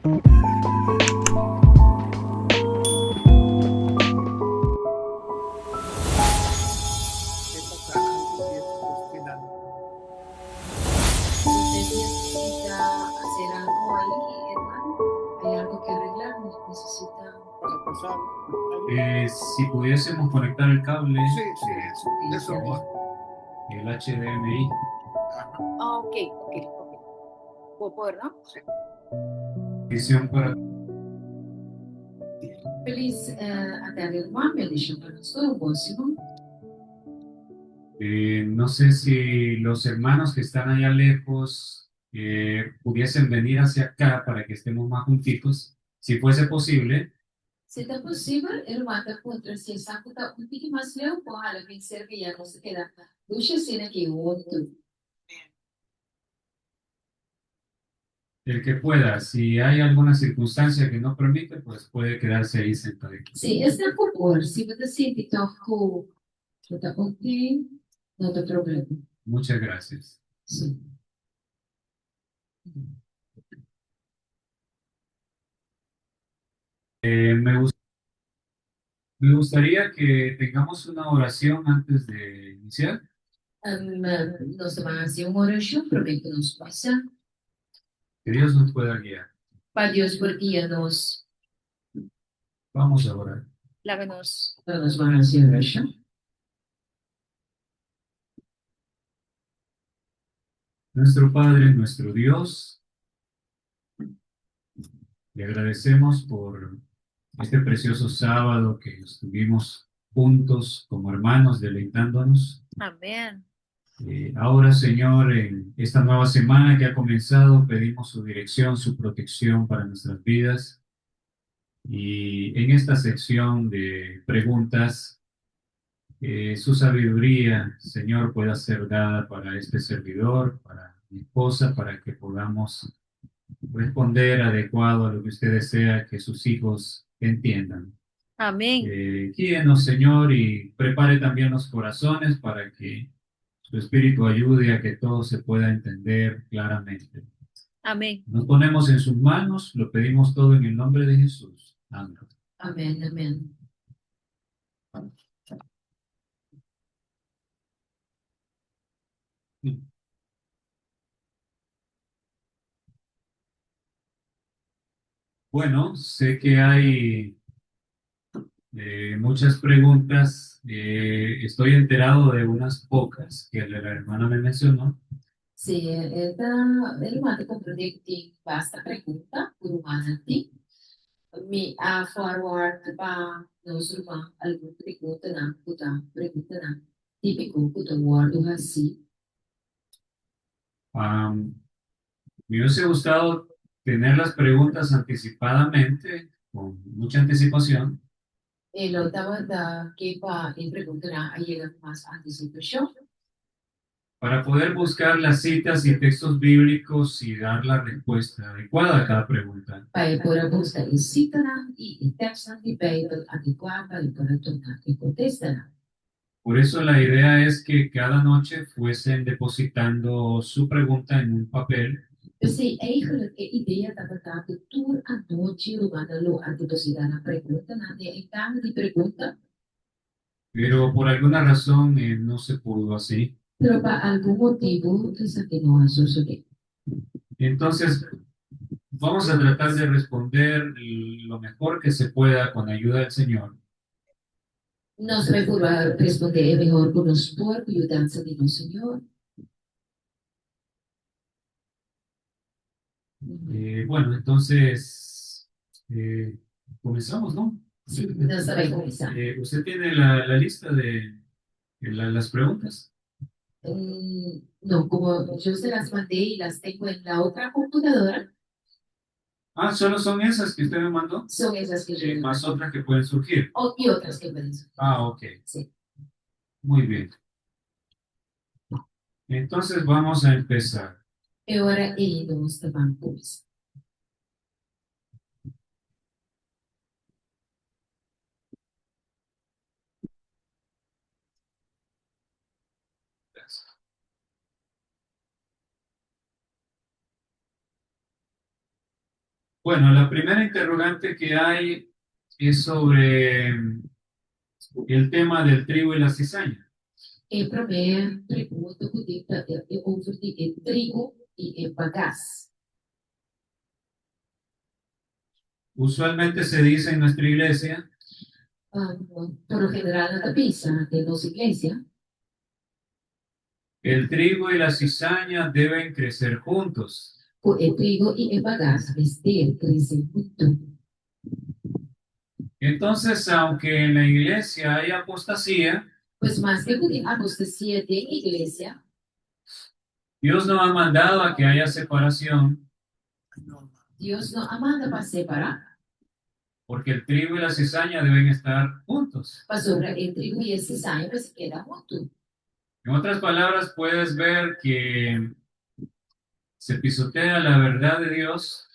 ¿Qué pasa? Algo que estamos quedando. Usted necesita hacer algo ahí, hermano. Hay algo que arreglar. Necesita. Para pasar algo. Si pudiésemos conectar el cable, Sí, sí, eso mismo. el HDMI. Ajá, Ah, ok, ok, ok. ¿Puedo poder, no? sí. Visión para... Feliz até irmã, me deixa para nós todo bom, Simão. No sé si los hermanos que están allá lejos pudiesen venir hacia acá para que estemos más juntitos, si fuese posible. Se está possível, irmã está contra si saco tá um pouquinho mais leu, com a vencer que já não se queda. Deixa assim aqui o outro. El que pueda, si hay alguna circunstancia que no permite, pues puede quedarse ahí sentadito. Sim, esse é por favor. Se você sente que está ok, não tem problema. Muchas gracias. Sim. Eh, me, gus- Me gustaría que tengamos una oración antes de iniciar. Nós vamos fazer uma oração, prometo que nos possa. Que Dios nos pueda guiar. Para Deus, porque nos Vamos a orar. lávanos para nos vamos fazer oração. Nuestro Padre, nuestro Dios, le agradecemos por este precioso sábado que estuvimos juntos como hermanos deleitándonos. Amém. Ahora, Señor, en esta nueva semana que ha comenzado, pedimos su dirección, su protección para nuestras vidas. Y en esta sección de preguntas, su sabiduría, Señor, pueda ser dada para este servidor, para mi esposa, para que podamos responder adecuado a lo que usted desea que sus hijos entiendan. Amém. Guíenos, Señor, y prepare también los corazones para que su Espíritu ayude a que todo se pueda entender claramente. Amém. Nos ponemos en sus manos, lo pedimos todo en el nombre de Jesús. Amén. Amém. Amém. Bueno, sé que hay muchas preguntas. Estoy enterado de unas pocas que la hermana me mencionó. Se ele manda compreender que tem basta pergunta por uma nanti. Me a forward para nós rumah alguma pergunta na típico kuta word assim. Am, Me hubiese gustado tener las preguntas anticipadamente, con mucha anticipación, Ele estava da que para ele pergunta na aí ele mais antecipação. para poder buscar las citas y textos bíblicos y dar la respuesta adecuada a cada pregunta. Para poder buscar em cita e texto de Bíblia adequada e para tornar que contesta. Por eso la idea es que cada noche fuesen depositando su pregunta en un papel Dus eigenlijk de idee dat het daar de tour aan noche rumana lo anticipada na pergunta na de então de pergunta. pero por alguna razón no se pudo así. Pero por algum motivo essa que não sucedeu. Entonces, vamos a tratar de responder lo mejor que se pueda con ayuda del Señor. Nós vamos responder melhor por nos por ajudança de nosso Senhor. Bueno, entonces, comenzamos, ¿no? Sim, nós vamos começar. ¿Usted tiene la lista de las preguntas? Não, como eu se las mandei e las tenho na outra computadora, Ah, solo son esas que usted me mandó, são essas que eu más otras que pueden surgir. e outras que podem ser. Ah, ok, Sim. muy bien. Entonces vamos a empezar. E agora ele nós vamos começar. Bueno, la primera interrogante que hay es sobre el tema del trigo y la cizaña. Para mim, pergunta over die trigo e bagaço. Usualmente se dice en nuestra iglesia Por lo general, na cabeça de nossa igreja, el trigo y la cizaña deben crecer juntos. o trigo e bagaço, vestir, crescer muito. Entonces, aunque en la iglesia hay apostasía, Pois mais que a apostasia de igreja, Dios no ha mandado a que haya separación, No, Deus não a manda para separar. porque el trigo y la cizaña deben estar juntos. Mas sobre o trigo e esse saio, mas queda junto. En otras palabras, puedes ver que se pisotea la verdad de Dios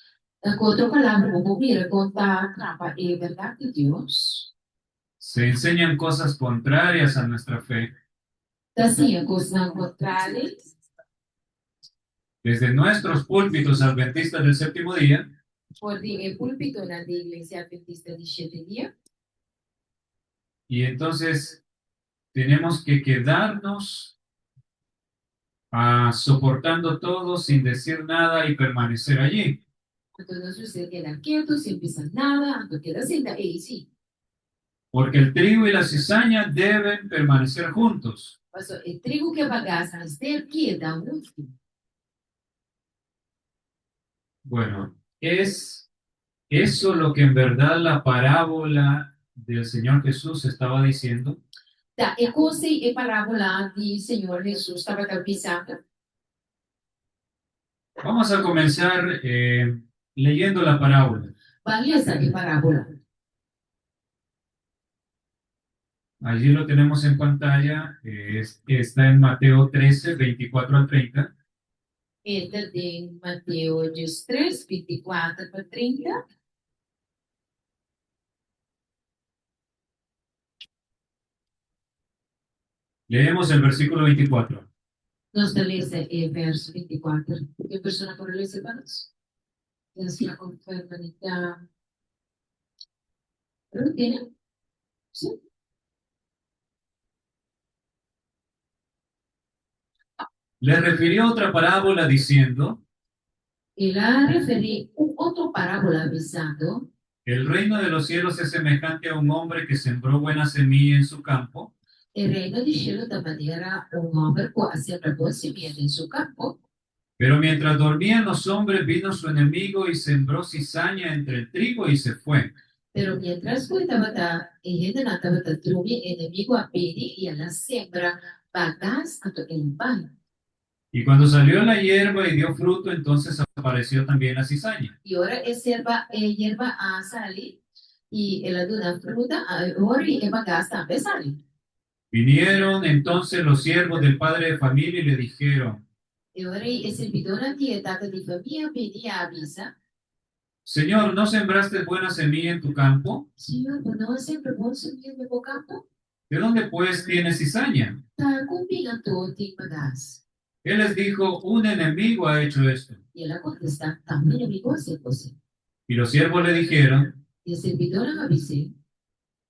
Com outra palavra, vamos vir contar a trapa e verdade de Deus. se enseñan cosas contrarias a nuestra fe. Assim, coisa contrária, Desde nuestros púlpitos adventistas del séptimo día, por el púlpito na de igreja adventista de sétimo dia, y entonces tenemos que quedarnos soportando todo sin decir nada y permanecer allí. então nós você queda quieto, sem pensar nada, então queda senta e sim. Porque el trigo y la cizaña deben permanecer juntos. Mas o trigo que bagaça, mas ter queda junto. Bueno, es eso lo que en verdad la parábola del Señor Jesús estaba diciendo. Tá, e coisa e parábola de Senhor Jesus estava pensando. Vamos a comenzar leyendo la parábola. Vale essa de parábola. Allí lo tenemos en pantalla, está en Mateo 13, 24 al 30. Esta de Mateus 3, 24 para 30. Leemos el versículo 24. Nós lemos o verso 24. Que pessoa por ler, hermanos? Assim, a conferência. ¿Lo tiene? Sí. Le refirió otra parábola diciendo, Él ha referido otra parábola avisando, el reino de los cielos es semejante a un hombre que sembró buena semilla en su campo, el reino de cielo de manera un hombre quasi sembró semilla en su campo, pero mientras dormían los hombres vino su enemigo y sembró cizaña entre el trigo y se fue. pero mientras fue tabata, ella de nata bata trubi enemigo a pedi y a la siembra bagas a el pan. Y cuando salió la hierba y dio fruto, entonces apareció también la cizaña. Y ahora es hierba a salir y el aduna fruta ahora y bagas también sale. Vinieron entonces los siervos del padre de familia y le dijeron, Y ahora el servidor a dieta de familia pedía avisa, Señor, ¿no sembraste buena semilla en tu campo? Señor, no siempre vos semilla en mi campo, ¿De dónde pues tienes cizaña? está combinando ti bagas. Él les dijo, un enemigo ha hecho esto. Y él contesta, también enemigo se posee. Y los siervos le dijeron, Y el servidor avisé,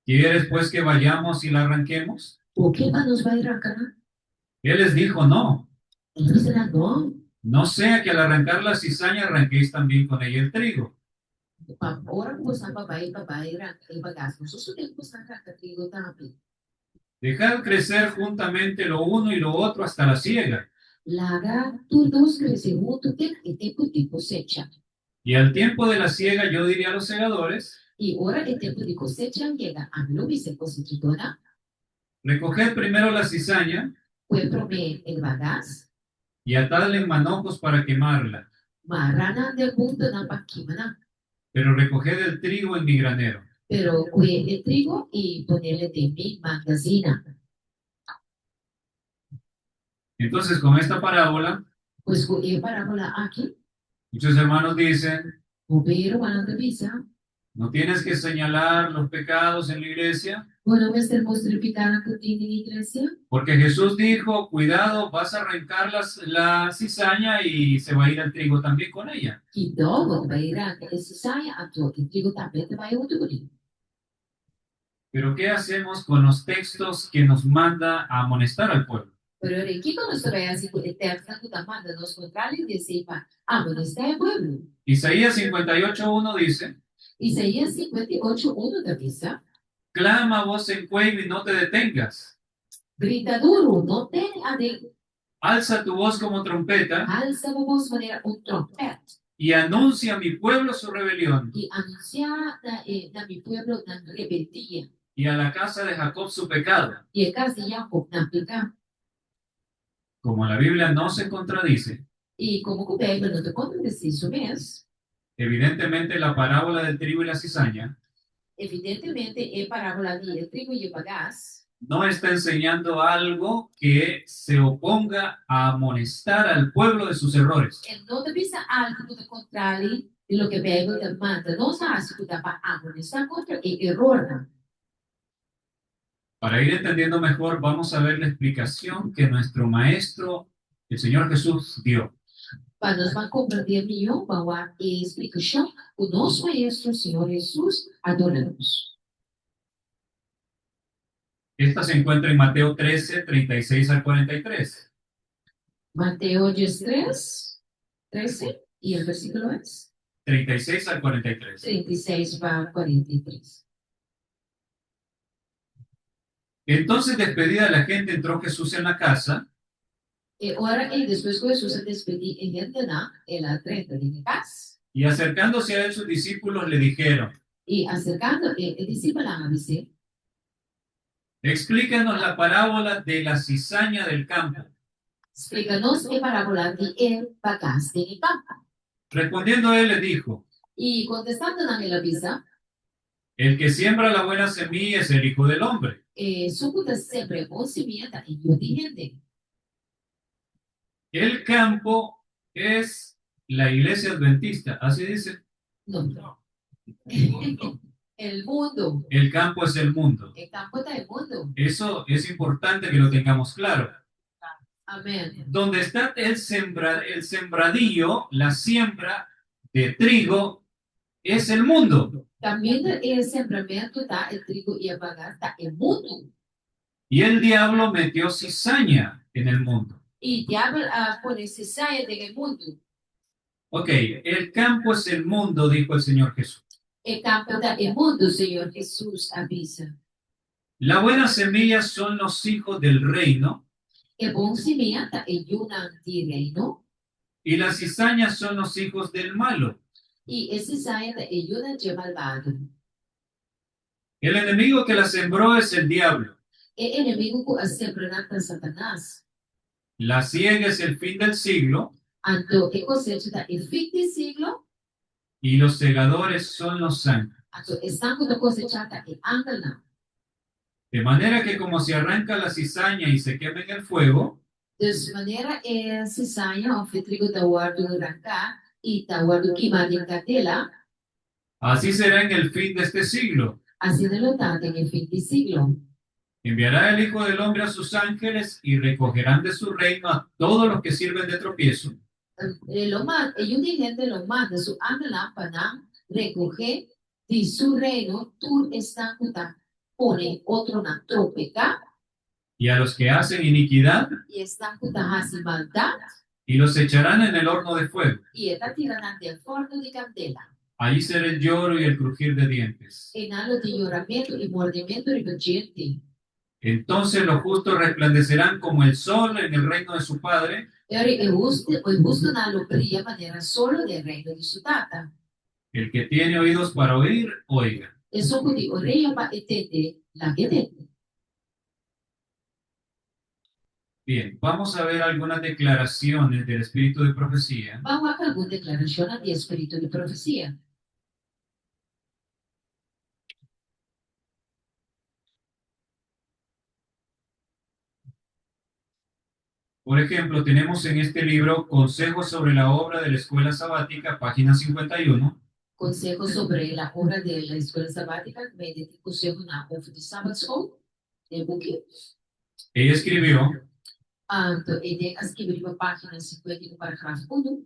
¿quieres pues que vayamos y la arranquemos? ¿por qué nos va a ir a acá? Él les dijo, no, Entonces era no, no sea que al arrancar la cizaña arranquéis también con ella el trigo. ahora pues a papá y el bagazo. Nosotros tenemos que arrancar trigo también. Dejad crecer juntamente lo uno y lo otro hasta la siega. Laga, tú dos creces junto y tiempo de cosecha. Y al tiempo de la siega yo diría a los segadores, Y ahora el tiempo de cosecha llega a mi vice cosechadora, recoged primero la cizaña fue proveer el bagaz, y atadla en manojos para quemarla, marrana del mundo na paquimana, pero recoged el trigo en mi granero. pero fue el trigo y ponerle de mi magazina. Entonces, con esta parábola, Pues fue parábola aquí, muchos hermanos dicen, Obero van a visa, no tienes que señalar los pecados en la iglesia, Bueno, mes termos repitar en iglesia. Porque Jesús dijo, cuidado, vas a arrancar la cizaña y se va a ir el trigo también con ella. Que dogo vai ir esse saia a tua que trigo tapete vai uturi. Pero ¿qué hacemos con los textos que nos manda a amonestar al pueblo? Pero aqui quando nós vai assim por eterna que tá manda nos contrários de se pa amonestar é pueblo. Isaías 58:1 dice, Isaías 58:1 da visa. clama a voz en cuello y no te detengas. Grita duro, não tem a de Alza tu voz como trompeta alça a voz maneira trompete y anuncia a mi pueblo su rebelión e anunciar da mi pueblo na rebeldia y a la casa de Jacob su pecado. e a casa de Jacob na pecar. Como la Biblia no se contradice, E como o Bíblia não te conta isso mesmo, evidentemente la parábola del trigo y la cizaña evidentemente é parábola de trigo e bagás. no está enseñando algo que se oponga a amonestar al pueblo de sus errores. Não te pensa algo do contrário de lo que a Bíblia te manda. Não se acha que para amonestar contra o erro. Para ir entendiendo mejor, vamos a ver la explicación que nuestro maestro, el Señor Jesús, dio. Para nós vamos compreender melhor a explicação que o nosso Maestro, o Senhor Jesus, adoramos. Esta se encuentra en Mateo 13:36 al 43. Mateo 13, e o versículo é 36 al 43. 36 para 43. Entonces, despedida la gente, entró Jesús en la casa E ora, e depois que Jesus se despediu em gente na, ela treta de casa. y acercándose a él sus discípulos le dijeron, E acercando, e discípulo a dizer, explícanos la parábola de la cizaña del campo. explica-nos a parábola de el bagaste de campo. Respondiendo él les dijo, E contestando na ela avisa, el que siembra la buena semilla es el Hijo del Hombre. sucuta sempre bom semeata em de gente. El campo es la iglesia adventista, así dice. Não. El mundo. El campo es el mundo. El campo está el mundo. Eso es importante que lo tengamos claro. Amén. Donde está el sembradío, la siembra de trigo, es el mundo. También el sembramento está el trigo y el bagaste está el mundo. Y el diablo metió cizaña en el mundo. Y diablo pone cizaña en el mundo. Ok, el campo es el mundo, dijo el Señor Jesús. El campo está el mundo, Señor Jesús avisa. La buena semilla son los hijos del reino El bom semeata el yunanti reino. y las cizañas son los hijos del malo. Y ese cizaña el yunanti malvado. El enemigo que la sembró es el diablo. El enemigo que siempre nata Satanás. La siega es el fin del siglo Anto el cosecha el fin del siglo. y los segadores son los santos. Anto el santo de cosechata el ángel. De manera que como se arranca la cizaña y se quema en el fuego, Dus wanneer cizaña of het trigo da guardo arrancar y da guardo quemar en cadela, así será en el fin de este siglo. así de lo tanto en el fin del siglo. Enviará el Hijo del Hombre a sus ángeles y recogerán de su reino a todos los que sirven de tropiezo Ellos gente lo manda su ángel para recoger de su reino, tú estás pone otro na trópica y a los que hacen iniquidad y están haciendo maldad y los echarán en el horno de fuego. y está tirando del forno de candela. Allí será el lloro y el crujir de dientes. En algo de lloramiento y mordimiento repentiente. Entonces los justos resplandecerán como el sol en el reino de su Padre. El justo na lo brilla manera solo del reino de su tata. El que tiene oídos para oír, oiga. Eso de oreja para entender la que tiene. Bien, vamos a ver algunas declaraciones del espíritu de profecía Vamos a alguna declaración de espíritu de profecía. Por ejemplo, tenemos en este libro Consejos sobre la obra de la escuela sabática, página 51. consejo sobre la hora de la escuela sabática, me di consejo na over de Sabbath School, de boekje. Ella escribió: Então, ele escreveu a página 50 do parágrafo 1.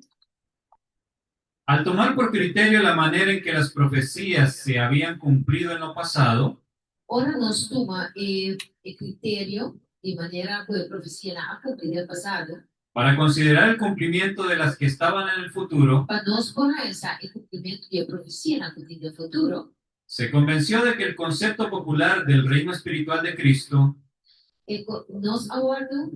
al tomar por criterio la manera en que las profecías se habían cumplido en lo pasado, Ora, nós toma o critério de maneira que a profecia na cumprida no passado, para considerar el cumplimiento de las que estaban en el futuro, para nós analisar o cumprimento da profecia na cumprida no futuro, se convenció de que el concepto popular del reino espiritual de Cristo, nós aguardamos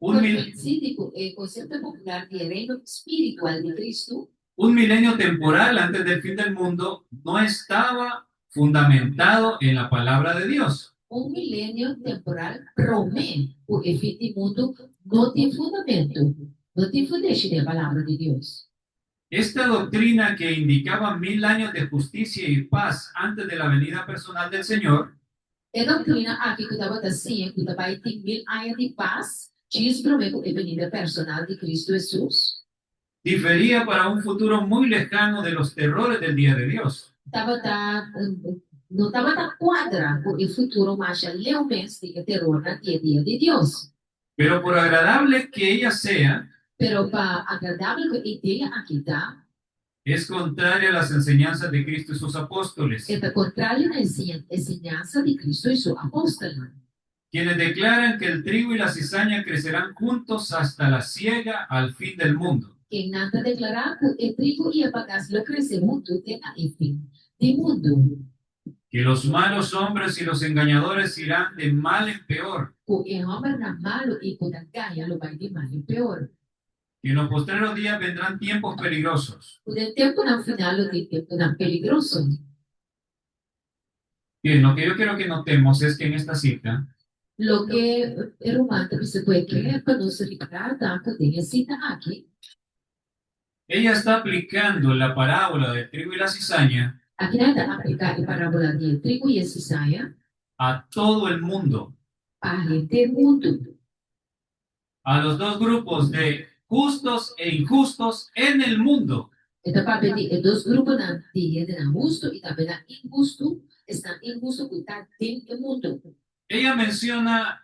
un, mil- convencido que o conceito popular de reino espiritual de Cristo, un milenio temporal antes del fin del mundo, no estaba fundamentado en la palabra de Dios. milênio temporal promete o fim do mundo não tem fundamento, não tem fundamento da palavra de Deus. Esta doctrina que indicaba 1000 años de justicia y paz antes de la venida personal del Señor, A doutrina aqui que estava assim, que vai ter 1000 anos de paz, diz promete a venida personal de Cristo Jesus. difería para un futuro muy lejano de los terrores del día de Dios. Não estava da quadra com o futuro, mas realmente de terror na dia de Deus. Pero por agradable que ella sea, Pero para agradável que a ideia aqui está, es contraria a las enseñanzas de Cristo y sus apóstoles, é contrário na ensinança de Cristo e seu apóstolo, quienes declaran que el trigo y la cizaña crecerán juntos hasta la siega al fin del mundo. que nada declarar que o trigo e a bagaça lo crescer muito até o fim do mundo. Que los malos hombres y los engañadores irán de mal en peor, Que o homem na malo e com a gaia lo vai de mal em pior. que en los postreros días vendrán tiempos peligrosos. O tempo no final, o tempo não peligroso. Bien, lo que yo quiero que notemos es que en esta cita, Lo que el humano se puede creer para no se recordar tanto de cita aquí. ella está aplicando la parábola del trigo y la cizaña Aquí nada aplicar la parábola de trigo y cizaña a todo el mundo, para gente mundo. a los dos grupos de justos e injustos en el mundo. Então, para pedir dois grupos na dia de justo e também na injusto, estão injusto que está dentro do mundo. Ella menciona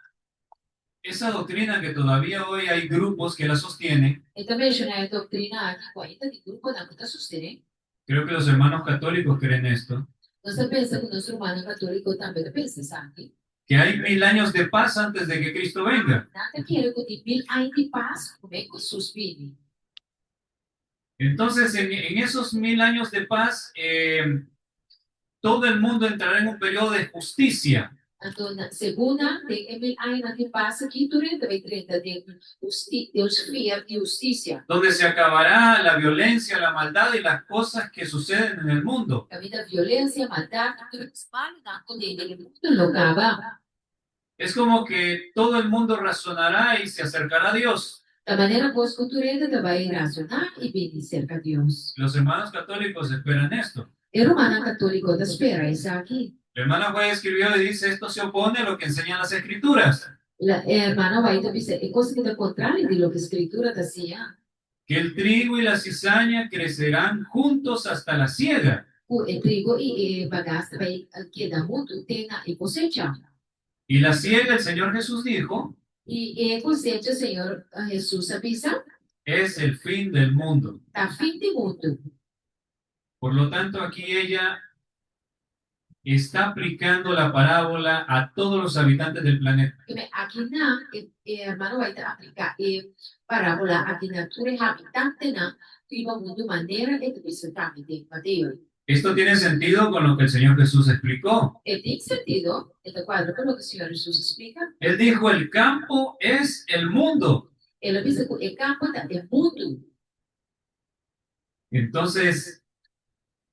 esa doctrina que todavía hoy hay grupos que la sostienen. Então, mencionar a doutrina aqui, 40 de grupo na que sostenem. Creo que los hermanos católicos creen esto, Nós pensamos que o nosso irmão católico também pensa, sabe? que hay 1000 años de paz antes de que Cristo venga. Nada quer que tem 1000 anos de paz, como é que Jesus vive. Entonces, en esos 1000 años de paz, todo el mundo entrará en un periodo de justicia. Então, na segunda, tem 1000 anos de paz aqui, durante vai 30 de Deus fiel e justiça. Donde se acabará la violencia, la maldad y las cosas que suceden en el mundo. A vida violência, maldade, tudo espalha na condena do mundo não acaba. Es como que todo el mundo razonará y se acercará a Dios. Da maneira pós-cultureta, vai racionar e bem cerca de Deus. Los hermanos católicos esperan esto. O romano católico da espera isso aqui. La hermana Juan escribió y dice, esto se opone a lo que enseñan las escrituras. A irmã vai dizer, é coisa que é contrário de lo que a escritura dizia. Que el trigo y la cizaña crecerán juntos hasta la siega. O trigo e bagaça vai quedar muito, tem a cosecha. Y la siega, el Señor Jesús dijo, E cosecha, Senhor Jesus avisa, es el fin del mundo. tá fim de mundo. Por lo tanto, aquí ella está aplicando la parábola a todos los habitantes del planeta. Aqui na, irmã vai aplicar parábola aqui na tura habitante na tribo mundo maneira e de visitar de Mateus. Esto tiene sentido con lo que el Señor Jesús explicó. Tem sentido, este quadro con lo que o Senhor Jesus explica. Él dijo, el campo es el mundo. Ele diz que o campo é mundo. Entonces,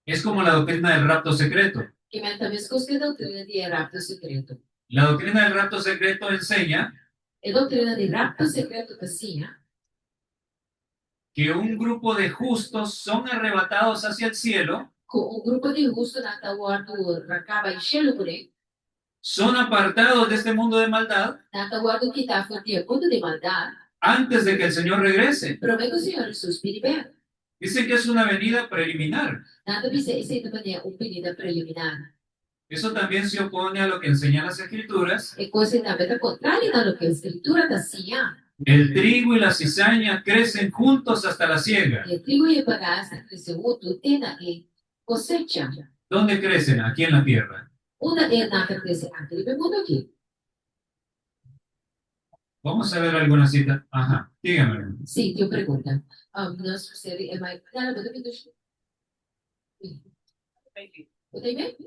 es como la doctrina del rapto secreto. Que também escuta a doutrina de rapto secreto. La doctrina del rapto secreto enseña A doutrina de rapto secreto dizia que un grupo de justos son arrebatados hacia el cielo, que grupo de justos na tawardo rakaba e xelugre, son apartados de este mundo de maldad na tawardo que está fora de mundo de maldade, antes de que el Señor regrese. promete o Senhor Jesus vir ver. Dicen que es una venida preliminar. Nada dice ese de un pedido preliminar. Eso también se opone a lo que enseñan las escrituras. E cose da contrario a lo que la escritura decía. El trigo y la cizaña crecen juntos hasta la siega. El trigo y el bagazo cresciuto tena e cosecha. ¿Dónde crecen? Aquí en la tierra. Una è nata crece anche nel mondo qui. Vamos a ver alguna cita. Ajá, dígame. Sì, ti pregunta. Nós seria é mais. Não, mas eu me deixo. Eu tenho bem?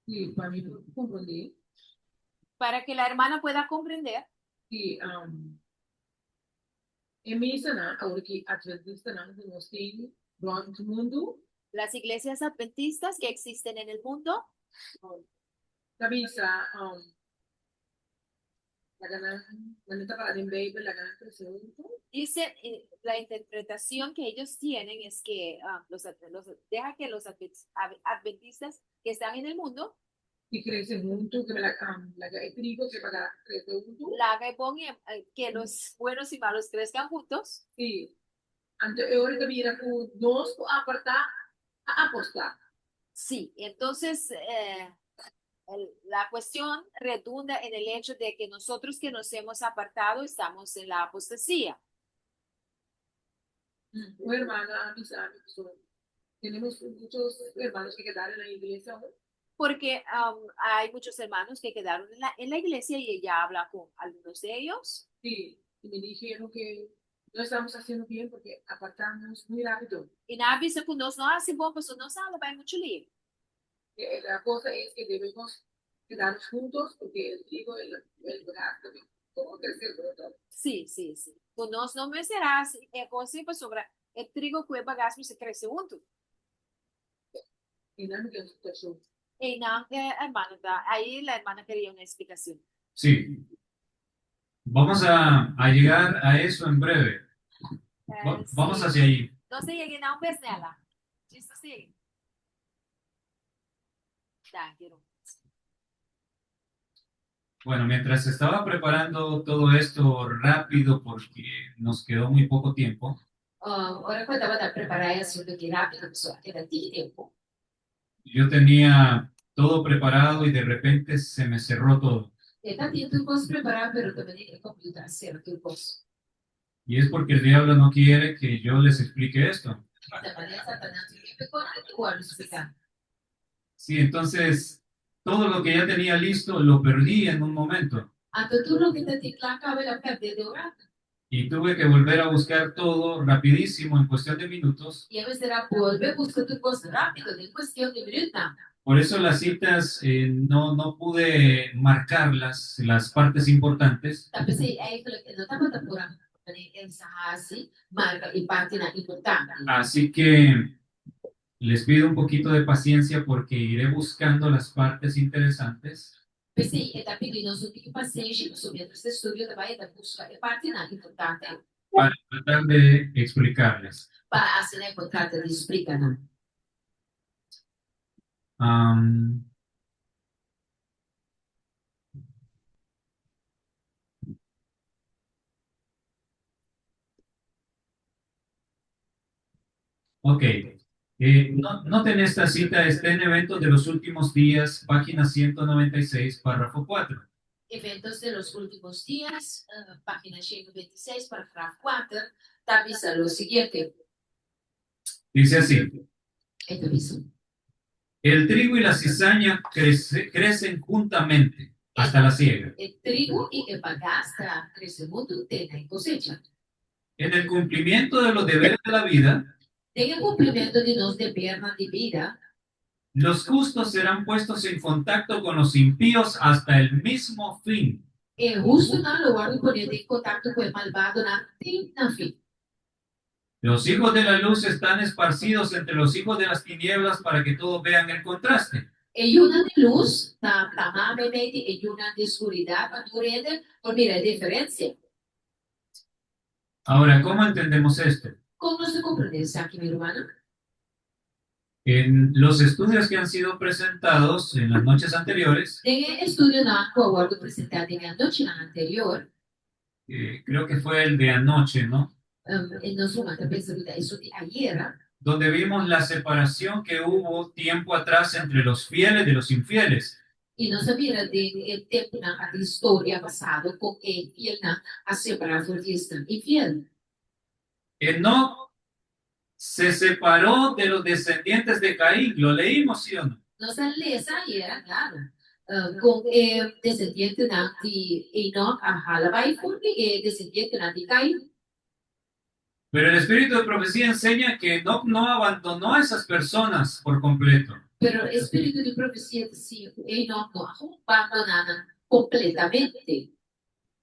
Sí, para mí comprendí para que la hermana pueda comprender que en mi sana, ahora que Adventista nos tiene durante el mundo, las iglesias adventistas que existen en el mundo, también está la gana, la para el baby, la gana crecer. dicen, la interpretación que ellos tienen es que deja que los adventistas que están en el mundo, Y crece junto, que la trigo que para crecer junto. que los buenos y malos crezcan juntos. Sí. Antes, ahora que mira, nos apartar a apostar. Sí, entonces la cuestión redunda en el hecho de que nosotros que nos hemos apartado estamos en la apostasía. Hermana, mis amigos, tenemos muchos hermanos que quedaron en la iglesia. Porque hay muchos hermanos que quedaron en la iglesia y ella habla con algunos de ellos. Sí, y me dijeron que no estamos haciendo bien porque apartamos muy rápido. E na vista conosco, não, assim, bom, pastor, não sabe, vai muito livre. La cosa es que debemos quedarnos juntos porque el trigo y el brazo, como crecer todo. Sim, sim, sim. Conosco não me será assim, é como assim, pastor, é trigo que o bagaço se cresce junto. Y nada que eso. E não, hermana, aí a hermana queria uma explicação. Sí. Vamos a llegar a eso en breve. Vamos hacia ahí. Não sei, ele não fez nela. Diz assim. Tá, quero. Bueno, mientras estaba preparando todo esto rápido porque nos quedó muy poco tiempo, Ora quando eu estava preparando isso do que rápido, pessoal, que era tempo. yo tenía todo preparado y de repente se me cerró todo. E tá tendo coisa preparada, pero também é complicado ser aquilo coisa. Y es porque el diablo no quiere que yo les explique esto. Da maneira Satanás me pegou igual explicar. Sí, entonces todo lo que ya tenía listo lo perdí en un momento Então tudo que está te lá cabe la perder de orar. y tuve que volver a buscar todo rapidísimo en cuestión de minutos. E aí será volver buscando coisa rápido, em questão de minutos. Por eso las citas no pude marcarlas, las partes importantes, Tá pensei, aí falei, não estava apurando, essa assim, marca e parte na importante. así que les pido un poquito de paciencia porque iré buscando las partes interesantes Pensei, está pedindo um pouquinho de paciência sobre esse estudo, vai da busca e parte na importante. para tratar de explicarles. Para assim, né, contrato de explicar, né? Am, ok. Noten esta cita, está en Eventos de los Últimos Días, página 196, párrafo 4. Eventos de los últimos días, página 126, parágrafo 4, está vista lo siguiente. Dice así: Esto mismo. el trigo y la cizaña crecen juntamente hasta la siega. El trigo y el bagazo crecen juntos, tienen cosecha. En el cumplimiento de los deberes de la vida, En el cumplimiento de los deberes de vida, los justos serán puestos en contacto con los impíos hasta el mismo fin. el justo no lo va a poner en contacto con el malvado na fin. Los hijos de la luz están esparcidos entre los hijos de las tinieblas para que todos vean el contraste. E una de luz está amablemente y una de oscuridad naturalmente, por mira la diferencia. Ahora, ¿cómo entendemos esto? ¿Cómo se comprende eso aquí, mi hermano? En los estudios que han sido presentados en las noches anteriores, Nel studio na forward presentati nella noce anterior, creo que fue el de anoche, ¿no? il nostro maestro penso che eso di ayer, Donde vimos la separación que hubo tiempo atrás entre los fieles de los infieles. e non sapere del tempo na di storia passato con il fiel na ha separato di infiel. Enoc se separó de los descendientes de Caín. ¿Lo leímos, sí o no? Nós lesa ayer, claro, con il descendiente na di Enoch a Halabai forni e descendiente na di Cain. Pero el espíritu de profecía enseña que Enoc no abandonó a esas personas por completo. Però il spirito di profezia si Enoch non ha abbandonato completamente.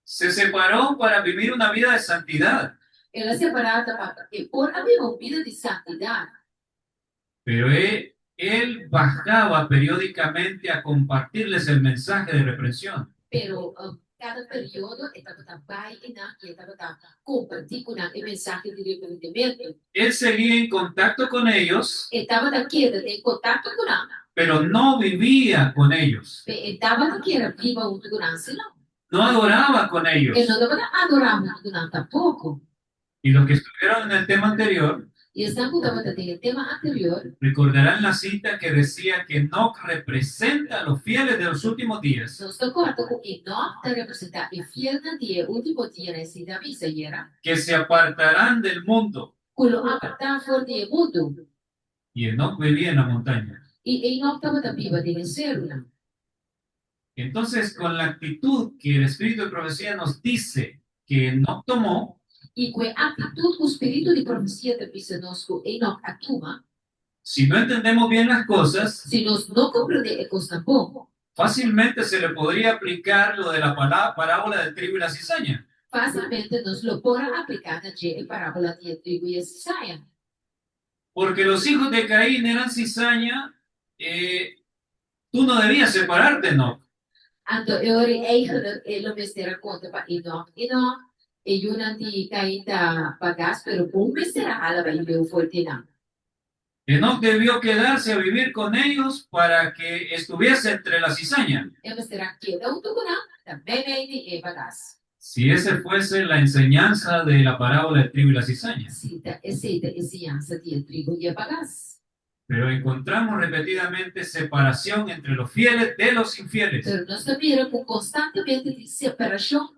Se separó para vivir una vida de santidad. Era separata perché ora aveva una vita di santità, Pero él bajaba periódicamente a compartirles el mensaje de reprensión. però cada periodo stava da baina e stava da compartire con il messaggio di riprendimento. Él seguía en contacto con ellos, E stava da chiedere in contatto con Anna, pero no vivía con ellos. e stava da chiedere prima un durante no. No adoraba con ellos. E non doveva adorare durante poco. Y los que estuvieron en el tema anterior E stiamo davanti al tema anteriore, recordarán la cita que decía que Enoc representa a los fieles de los últimos días, non sto d'accordo con Enoch da rappresentare il fiel di ultimo giorno si da vita era, que se apartarán del mundo. quello appartava fuori del mondo. Y Enoc vivía en la montaña. E Enoch stava da viva di Seruna. Entonces, con la actitud que el Espíritu de Profecía nos dice que Enoc tomó, E quell'attitudine, lo spirito di profezia del nostro Enoch attuma, si no entendemos bien las cosas, se non comprende cosa buono, fácilmente se le podría aplicar lo de la parábola del trigo y la cizaña. facilmente non lo può applicare a la parabola di trigo e cizaia. Porque los hijos de Caín eran cizaña, tú no debías separarte, Enoc. Anto ora eigenlijk lo mestiere racconta per Enoch, e una di caita bagas, però un mestiere alla vai fortina. Enoc debió quedarse a vivir con ellos para que estuviese entre la cizaña. E mestiere chiede autoguna, también vedi e bagas. Si esa fuese la enseñanza de la parábola del trigo y la cizaña. Sita e sianza di trigo e bagas. Pero encontramos repetidamente separación entre los fieles de los infieles. Pero non sapere con costantemente di separazione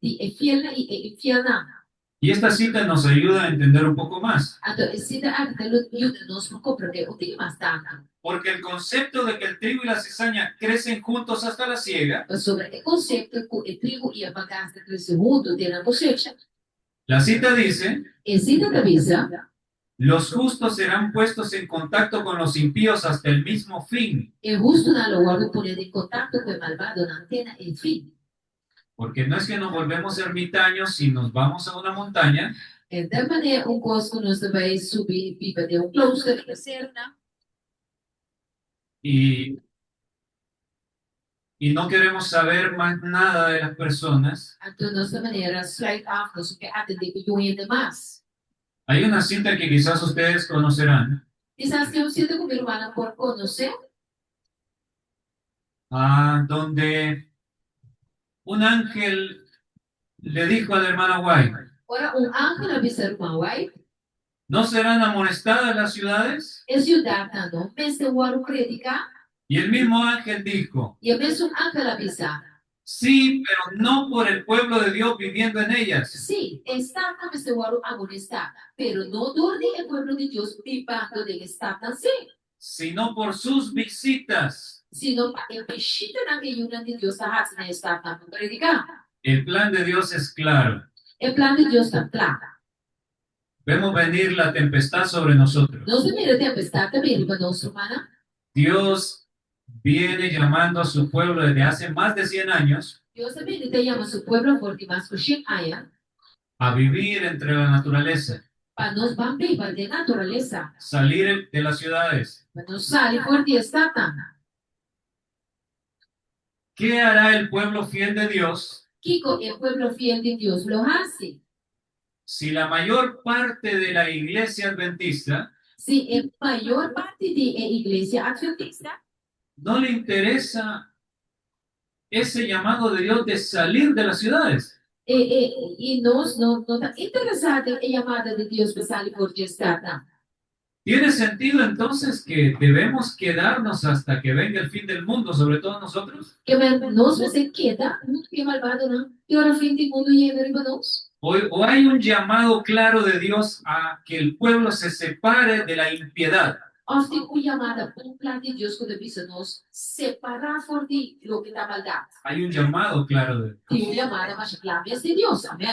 di infiel e infielna. Y esta cita nos ayuda a entender un poco más. Anto sita aiuta nos a comprendere un po' más tanto. Porque el concepto de que el trigo y la cizaña crecen juntos hasta la siega, Sobre il concetto che il trigo e la bagasse crescono junto della cosecha, la cita dice, e sita da visa, los justos serán puestos en contacto con los impíos hasta el mismo fin. è giusto da loro ponere in contatto con il malvado un'antenna e fin. Porque no es que nos volvemos ermitaños y nos vamos a una montaña E da maneira un costo nos vai subir viva de un claustro de Serna, y no queremos saber más nada de las personas. Anto nossa maneira sluit af, nos que atender jongen de mas. Hay una cita que quizás ustedes conocerán, Quizás temos sido como hermana por conocer, donde un ángel le dijo a la hermana White, ora un ángel avisa a irmã White, ¿no serán amonestadas las ciudades? e ciudad não pense o aro predicar, Y el mismo ángel dijo, e o mesmo ángel avisa, sí, pero no por el pueblo de Dios viviendo en ellas, sim, está na pense o aro amonestar, pero não dorme o pueblo de Deus vivendo dele está assim, sino por sus visitas. sino para o peixito na reunião de Deus está está para predicar. El plan de Dios es claro. O plano de Deus está claro. Vemos venir la tempestad sobre nosotros. Nós primeira tempestade também, irmã nossa humana, Dios viene llamando a su pueblo desde hace más de 100 años Deus também te chama seu povo por mais que anos, a vivir entre la naturaleza, para nós vamos viver de natureza, salir de las ciudades. para nós sair por de estata. ¿Qué hará el pueblo fiel de Dios Kiko, el pueblo fiel de Dios lo hace. si la mayor parte de la iglesia adventista Si en mayor parte de la iglesia adventista no le interesa ese llamado de Dios de salir de las ciudades. e nós não está interessado em chamada de Deus para sair por estar, não. ¿Tiene sentido entonces que debemos quedarnos hasta que venga el fin del mundo sobre todos nosotros? Que nós você queda, muito que malvado, não? E ora fim do mundo chega para nós. ¿O hay un llamado claro de Dios a que el pueblo se separe de la impiedad? Of tem uma chamada, plan de Deus quando avisa nós separar por de lo que está maldade. Hay un llamado claro de Dios. Tem uma chamada, mas claro, é de Deus, amém?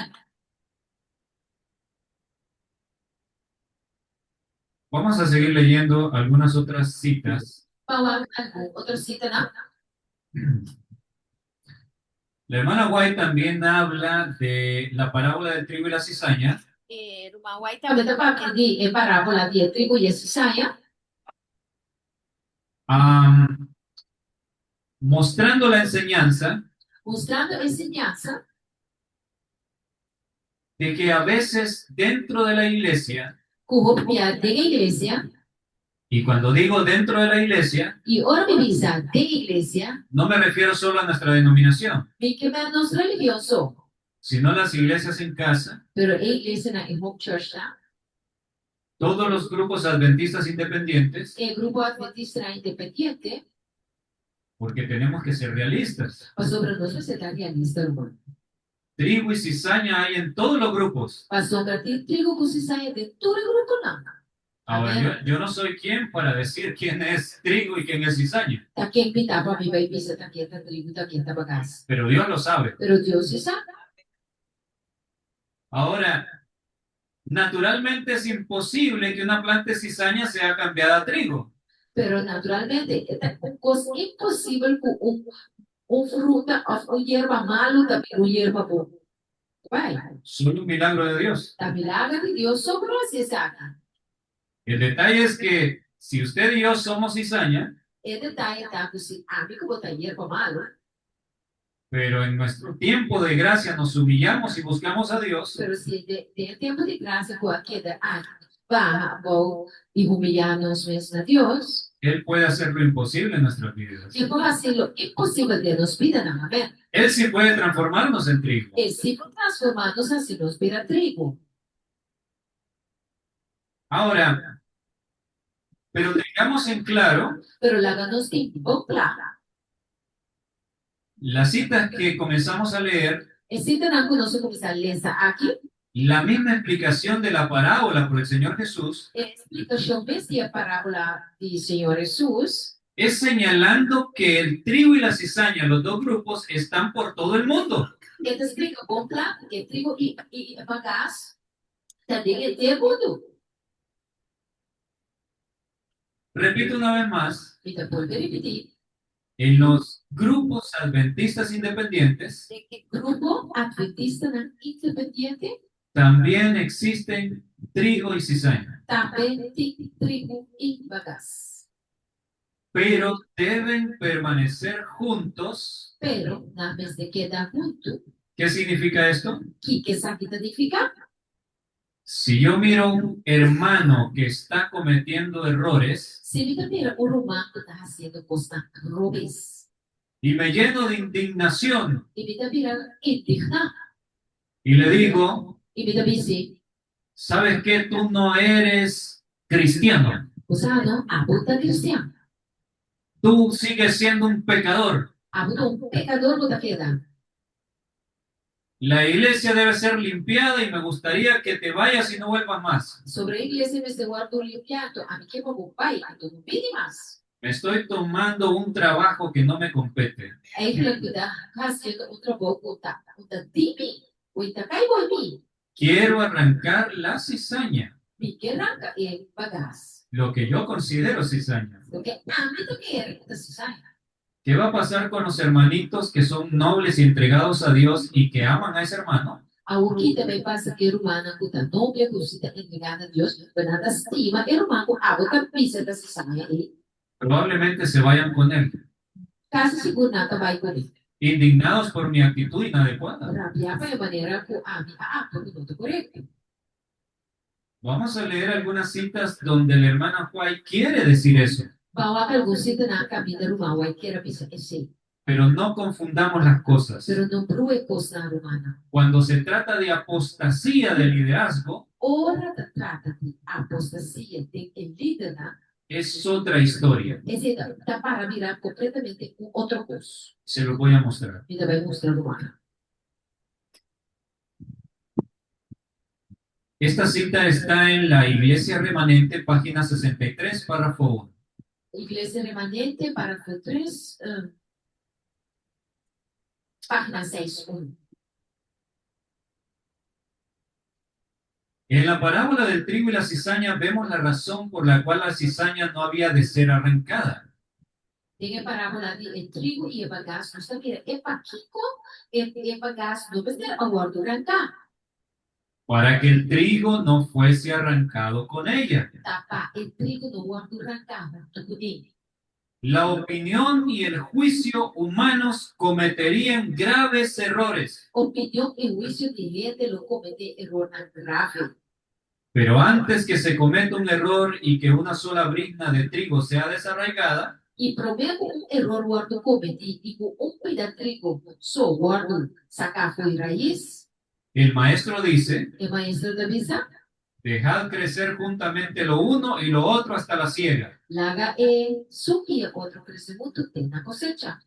Vamos a seguir leyendo algunas otras citas. Vamos outra cita, não? La hermana White también habla de la parábola del trigo y la cizaña, Irmã White Também também está falando de parábola de trigo e cizaña, mostrando la enseñanza mostrando a enseñanza de que a veces dentro de la iglesia, corrupta de la iglesia, y cuando digo dentro de la iglesia, e organiza de iglesia, no me refiero solo a nuestra denominación, e que é nossa religião só, sino las iglesias en casa, pero a iglesia na home church, tá? todos los grupos adventistas independientes, É grupo adventista independente, porque tenemos que ser realistas. mas sobre nós você está realista, irmão. Trigo y cizaña hay en todos los grupos. Mas sobre ti, trigo com cizaña de todo grupo, não. Ahora, yo no soy quien para decir quién es trigo y quién es cizaña, Tá quem pintar para mim vai pensar, tá quem tá trigo, tá quem tá bagaço. pero Dios lo sabe. Pero Deus se sabe. Ahora, naturalmente es imposible que una planta de cizaña sea cambiada a trigo. Pero naturalmente, é uma coisa impossível com fruta ou hierba malo também hierba boa. Vai, Solo un milagro de Dios. a milagre de Deus sobrou a cizaña. El detalle es que si usted y yo somos cizaña, É detalhe, tá? Que se amigo botar hierba malo, pero en nuestro tiempo de gracia nos humillamos y buscamos a Dios, pero se de tempo de graça com a queda, barra, bom, e humilhar-nos mesmos a Deus, Él puede hacer lo imposible en nuestras vidas. e por assim, o impossível de nos vida, não, amém? Él sí puede transformarnos en trigo. E se for transformar-nos assim, nos vira trigo. Ahora, pero tengamos en claro Pero láganos que bom claro. las citas que comenzamos a leer, E se terá conosco começar a ler aqui, la misma explicación de la parábola por el Señor Jesús, a explicação desse parábola do Senhor Jesus es señalando que el trigo y la cizaña, los dos grupos, están por todo el mundo. ele explica bom claro que trigo e bagaço também é de mundo. Repito una vez más, E depois de repetir, en los grupos adventistas independientes de que grupo adventista não independente también existen trigo y cizaña, também tem trigo e bagaço. pero deben permanecer juntos. Pero na vez de quedar junto, ¿Qué significa esto? que essa significa? Si yo miro a un hermano que está cometiendo errores Se me mira o romano que está fazendo costa robes, y me lleno de indignación e me mira indignar, y le digo, e me dice, ¿sabes qué? Tú no eres cristiano, usando a puta cristiana. tú sigues siendo un pecador. A un pecador no te queda. La iglesia debe ser limpiada y me gustaría que te vayas y no vuelvas más. Sobre a igreja me se guarda limpiado. A mí que vou pai, a tu não pede mais. Me estoy tomando un trabajo que no me compete. Aí ele cuida, fazendo um trabalho com o time, o itacai boi mi, Quiero arrancar la cizaña, me que arranca e bagaço. lo que yo considero cizaña. Porque a mim não quer que se saia. ¿Qué va a pasar con los hermanitos que son nobles y entregados a Dios y que aman a ese hermano? O que também passa que humana com a nobia, que está entregada a Deus, mas nada estima, e humano com a boca pisa da se saia e Probablemente se vayan con él, quase seguro nada vai com ele. indignados por mi actitud inadecuada. Rabiar para a maneira com a minha porque não está correto. Vamos a leer algunas citas donde la hermana White quiere decir eso, Bahwa alguns ito na kami na rumaway kira bisa ese. pero no confundamos las cosas. Pero no pruwekos na rumana. Cuando se trata de apostasía del liderazgo, Ora da trata de apostasia de el líder na, es otra historia. esse dá para virar completamente um outro curso. Se lo voy a mostrar. Ainda vai mostrar rumana. Esta cita está en la Iglesia Remanente, página 63, párrafo 1. Igreja Remanente, parágrafo 3, página 6.1. En la parábola del trigo y la cizaña vemos la razón por la cual la cizaña no había de ser arrancada. Tem a parábola de el trigo e a bagaço. Nós também é paquico e bagaço do besteira a guardo rancar. Para que el trigo no fuese arrancado con ella. Tapa el trigo no guardo rancar junto com ele. La opinión y el juicio humanos cometerían graves errores. Opinião e juízo de gente lo comete error grave. Pero antes que se cometa un error y que una sola brizna de trigo sea desarraigada, E prometo error guardo comete e com pedaço de trigo só guardo sacar foi raiz. el maestro dice, E maestro da visa, dejad crecer juntamente lo uno y lo otro hasta la siega. laga e suki outro crescimento tem na cosecha.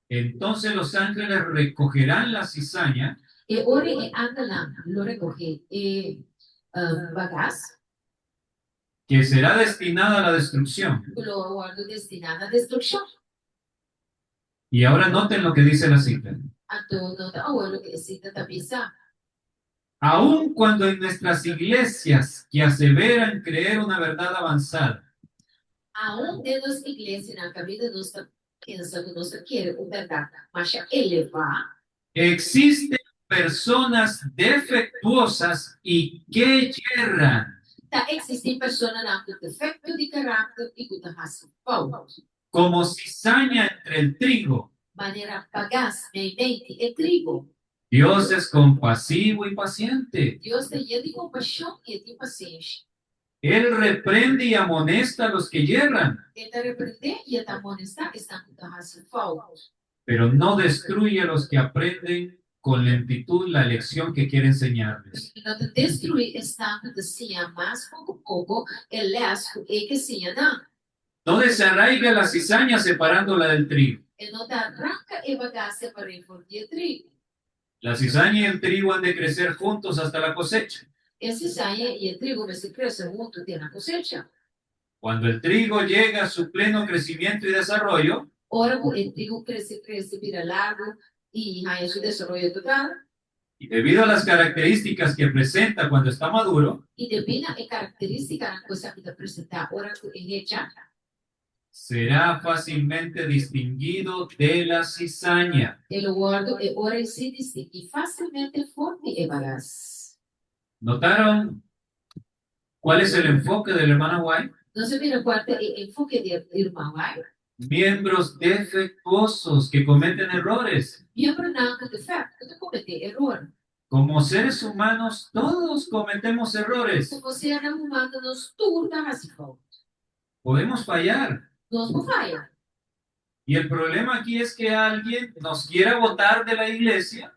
Entonces los ángeles recogerán la cizaña E ore e anda lá, lo recoge e bagaço. que será destinada a la destrucción. Lo guardo destinado a destrucción. Y ahora noten lo que dice la cita. Então, abuelo que cita também está. Aun cuando en nuestras iglesias que aseveran creer una verdad avanzada, Aonde nas igrejas na caminho nós pensamos que nós queremos uma verdade, mas elevar, existen personas defectuosas y que yerran, tá existem pessoas lá com defeito de caráter e com raça falta. como cizaña entre el trigo. Maneira pagaz, mente e trigo. Dios es compasivo y paciente. Deus tem de compaixão e de paciência. Él reprende y amonesta a los que yerran, Ele tá repreender e tá amonestar estão com raça falta. pero no destruye a los que aprenden con lentitud la lección que quiere enseñarles. Não te destruir está com sia mais pouco ele acho e que sia não. No desarraiga la cizaña separándola del trigo. E não te arranca e bagaça para informir trigo. La cizaña y el trigo han de crecer juntos hasta la cosecha. Esse saia e o trigo vai se crescer junto tem na cosecha. Cuando el trigo llega a su pleno crecimiento y desarrollo, Ora, o trigo cresce, vira largo e aí su desarrollo total. y debido a las características que presenta cuando está maduro, E devido a característica da coisa que apresentar, ora, é rechaza. será fácilmente distinguido de la cizaña. Ele guarda e ora se distingue facilmente forte e bagaz. ¿Notaron cuál es el enfoque de la hermana White? Não se vira quarta e enfoque de irmão, vai? Miembros defectuosos que cometen errores. Membro não que defeito, que comete error. Como seres humanos, todos cometemos errores. Se você é humano, nós tudo tá racial. Podemos fallar. Nós não falha. Y el problema aquí es que alguien nos quiera botar de la iglesia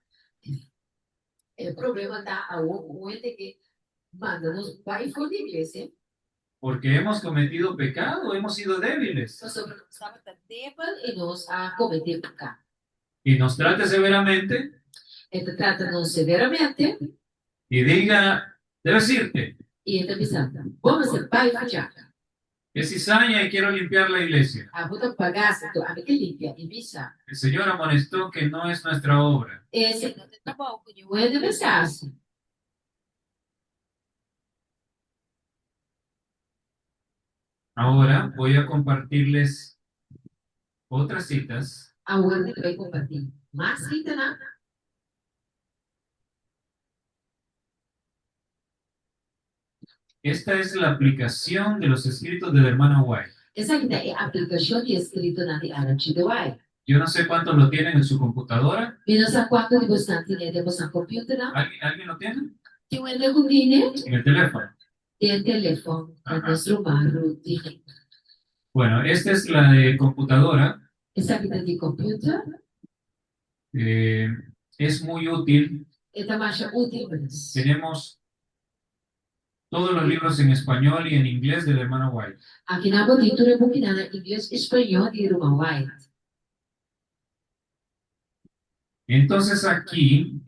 O problema tá aonde que manda nos vai for de igreja. porque hemos cometido pecado, hemos sido débiles. Nós estamos tan débil e nós a cometer pecado. Y nos trate severamente Ele trata-nos severamente y diga, debes irte. e ele avisa, vamos ser pai falhar. Es cizaña y quiero limpiar la iglesia. A botar bagaço, a que limpia e visa. El Señor amonestó que no es nuestra obra. Esse Não tá bom, Cunho. não é de mensagens. Ahora voy a compartirles otras citas Aonde ele vai compartilhar. Mas ainda não. Esta es la aplicación de los escritos de la hermana White. Essa aqui é a aplicação de escrito na de Arachi de Wai. Yo no sé cuántos lo tienen en su computadora. E não sei quanto de vocês têm de você computer não. ¿Alguien lo tiene? Tinha um negócio En el teléfono. el teléfono para Ajá. nuestro barrio de Bueno, esta es la de computadora. esa vida de computer, Eh, es muy útil. esta más útil para nosotros. Tenemos todos los libros en español y en inglés del hermano White. Aquí na título buku na inglés español di rumah White. Entonces aquí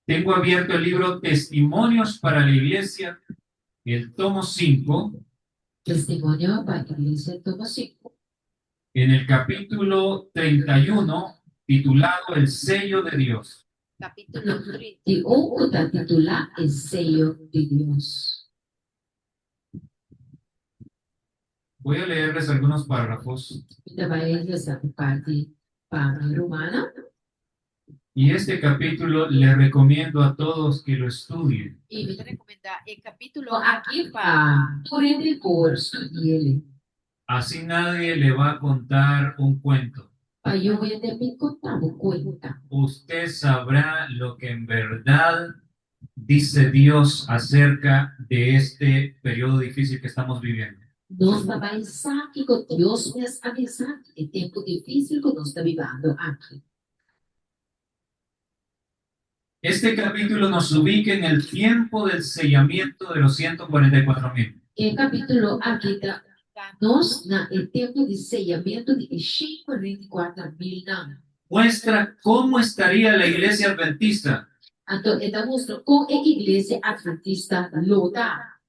tengo abierto el libro Testimonios para la Iglesia, el tomo 5, Testimonio para iglesia tomo 5. en el capítulo 31, titulado El sello de Dios. Capítulo 3. Di un kota titula el sello de Dios. Voy a leerles algunos párrafos. Kita bayar sa parte para romana. Y este capítulo le recomiendo a todos que lo estudien. Y me recomienda el capítulo So aquí pa purende por studiele. Así nadie le va a contar un cuento. Pa yo voy a mi contamos cuenta. Usted sabrá lo que en verdad dice Dios acerca de este periodo difícil que estamos viviendo. Nós vai saber que Deus nos avisa que tempo difícil que nós está vivendo aqui. Este capítulo nos ubica en el tiempo del sellamiento de los 144,000. E capítulo aqui da nós na o tempo de sellamento de 144,000 anos. Muestra cómo estaría la iglesia adventista Então, esta mostra como a igreja adventista lotada.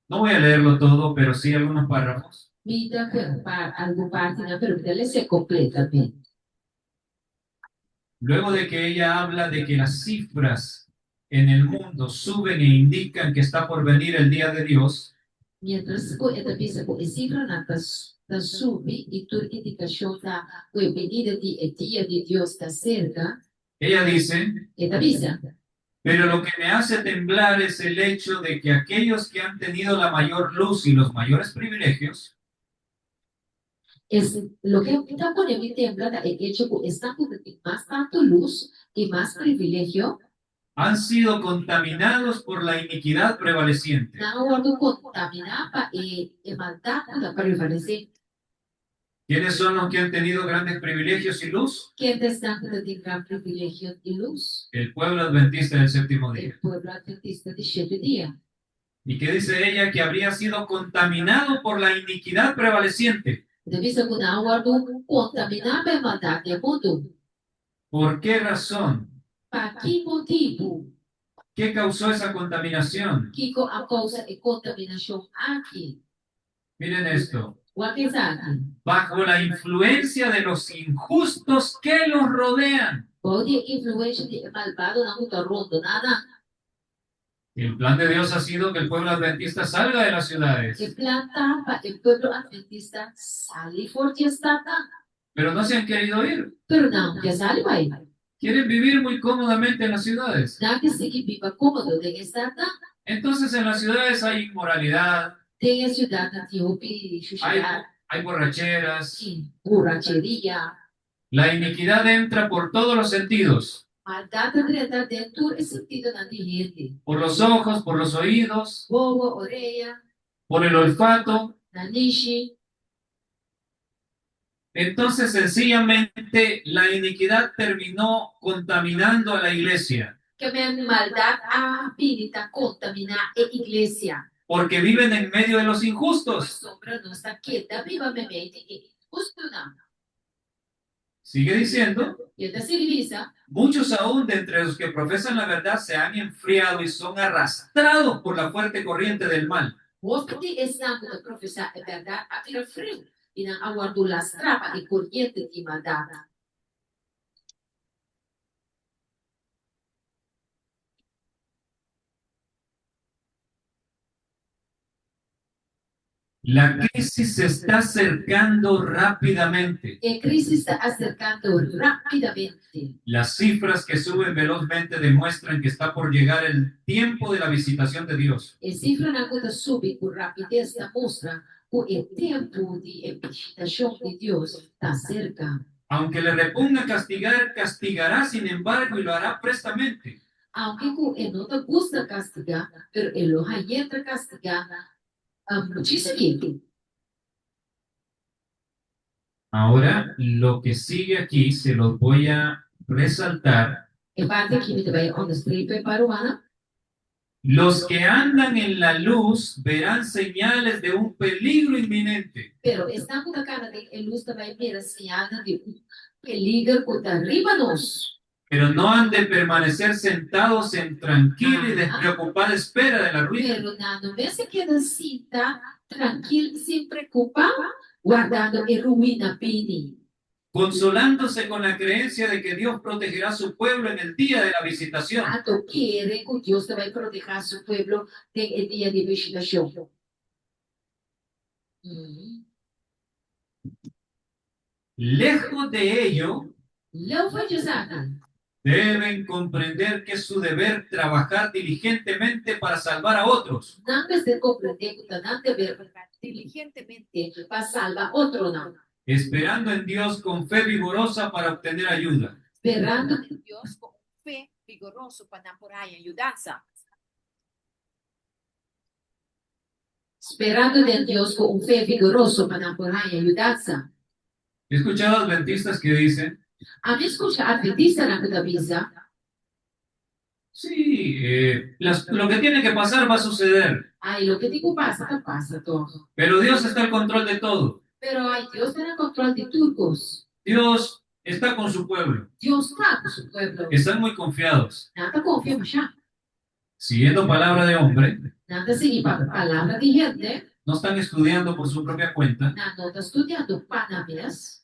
No voy a leerlo todo, pero sí algunos párrafos. Vida para algo parte na pergunta, ela se completamente. Luego de que ella habla de que las cifras en el mundo suben e indican que está por venir el día de Dios, Mientras esta pisa com a cifra na da sube e toda indicação da venida de o dia de Deus está cerca, ella dice, esta pisa. pero lo que me hace temblar es el hecho de que aquellos que han tenido la mayor luz y los mayores privilegios, Es lo que está poniendo mi tembla el hecho que están con más tanto luz y más privilegio, han sido contaminados por la iniquidad prevaleciente. na hora do contaminava e maldade da prevalecer. ¿Quiénes son los que han tenido grandes privilegios y luz? Quem está com gran privilegio y luz? El pueblo adventista del séptimo El día. pueblo adventista de 7 días. ¿Y qué dice ella? Que habría sido contaminado por la iniquidad prevaleciente. Deve ser que na hora do contaminava a maldade do mundo. ¿Por qué razón? Para que motivo ¿Qué causó esa contaminación? que a causa é contaminação aqui? Miren esto. O que está aqui? Bajo la influencia de los injustos que los rodean. Pode influência de malvado na muita ronda, nada. El plan de Dios ha sido que el pueblo adventista salga de las ciudades, Que planta para el pueblo adventista sale forte está, pero no se han querido ir. pero não, que sale vai. Quieren vivir muy cómodamente en las ciudades. Dá que seguir viva cómodo de estar, Entonces en las ciudades hay inmoralidad, tem a cidade de roupi, chuchar, hay borracheras. borracheria, La iniquidad entra por todos los sentidos, maldade trata dentro é sentido na gente. por los ojos, por los oídos, Boa, orelha, por el olfato. nariz. Entonces sencillamente la iniquidad terminó contaminando a la iglesia, Que a minha maldade habilita contaminar a igreja. porque viven en medio de los A injustos. sombra não está quieta, vivamente e justo não. Sigue diciendo, E esta civiliza, muchos aún de entre los que profesan la verdad se han enfriado y son arrastrados por la fuerte corriente del mal. mostra que estão a professar a verdade a tirar frio. E não aguardou lastrava e corrente de maldade. La crisis se está acercando rápidamente. A crise está acercando rapidamente. Las cifras que suben velozmente demuestran que está por llegar el tiempo de la visitación de Dios. A cifra na conta sube com rapidez da mostra que o tempo de visitação de Deus está cerca. Aunque le repugna castigar, castigará sin embargo y lo hará prestamente. Aunque él no te gusta castigar, pero él lo hayenta castigar muchísimo. Ahora, lo que sigue aquí se los voy a resaltar. En parte que me vai onderstrepen Paruana, Los que andan en la luz verán señales de un peligro inminente. pero estamos na cara de luz também ver señal de peligro que arriba nos. Pero no han de permanecer sentados en tranquila y despreocupada espera de la ruina. Pero no me se queda assim, tá? Tranquilo, sem preocupar, guardando a ruína pini. Consolándose con la creencia de que Dios protegerá a su pueblo en el día de la visitación. Ato quiere que Dios te va a proteger a su pueblo en el día de visitación. Lejos de ello, Não vai dizer, deben comprender que es su deber trabajar diligentemente para salvar a otros. não precisa compreender que não deve diligentemente para salvar outro, não. Esperando en Dios con fe vigorosa para obtener ayuda. Esperando En Dios con fe vigoroso para apurar y ayudanza. Esperando de Deus com fé vigoroso para apoiar e ajudar. He escuchado adventistas que dicen, A mim escuta adventista na cabeça, sí, lo que tiene que pasar va a suceder, aí o que digo passa, tá passa, todo. pero Dios está al control de todo. Pero aí Deus está no controle de turcos. Dios está con su pueblo. Deus está com seu pueblo. Están muy confiados, Nada confia já. siguiendo palabra de hombre, Nada seguir para palavra de gente. no están estudiando por su propia cuenta Não está estudando para mês.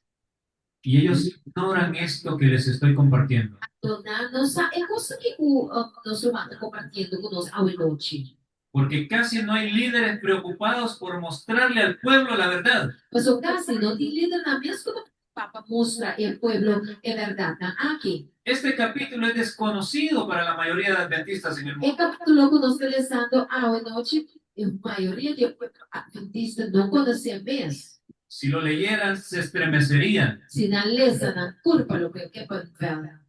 y ellos ignoran esto que les estoy compartiendo. Então, não sabe, é coisa que o nosso irmão está compartilhando conosco ao noite. Porque casi no hay líderes preocupados por mostrarle al pueblo la verdad. Mas o caso não tem líder na mesma para mostrar ao pueblo é verdade. Aqui. Este capítulo es desconocido para la mayoría de adventistas en el É mundo. capítulo que nós estamos lendo à noite, a maioria de adventistas não conhecem mesmo. Si lo leyeran, se estremecerían. Se não lesa na culpa lo que é para ver.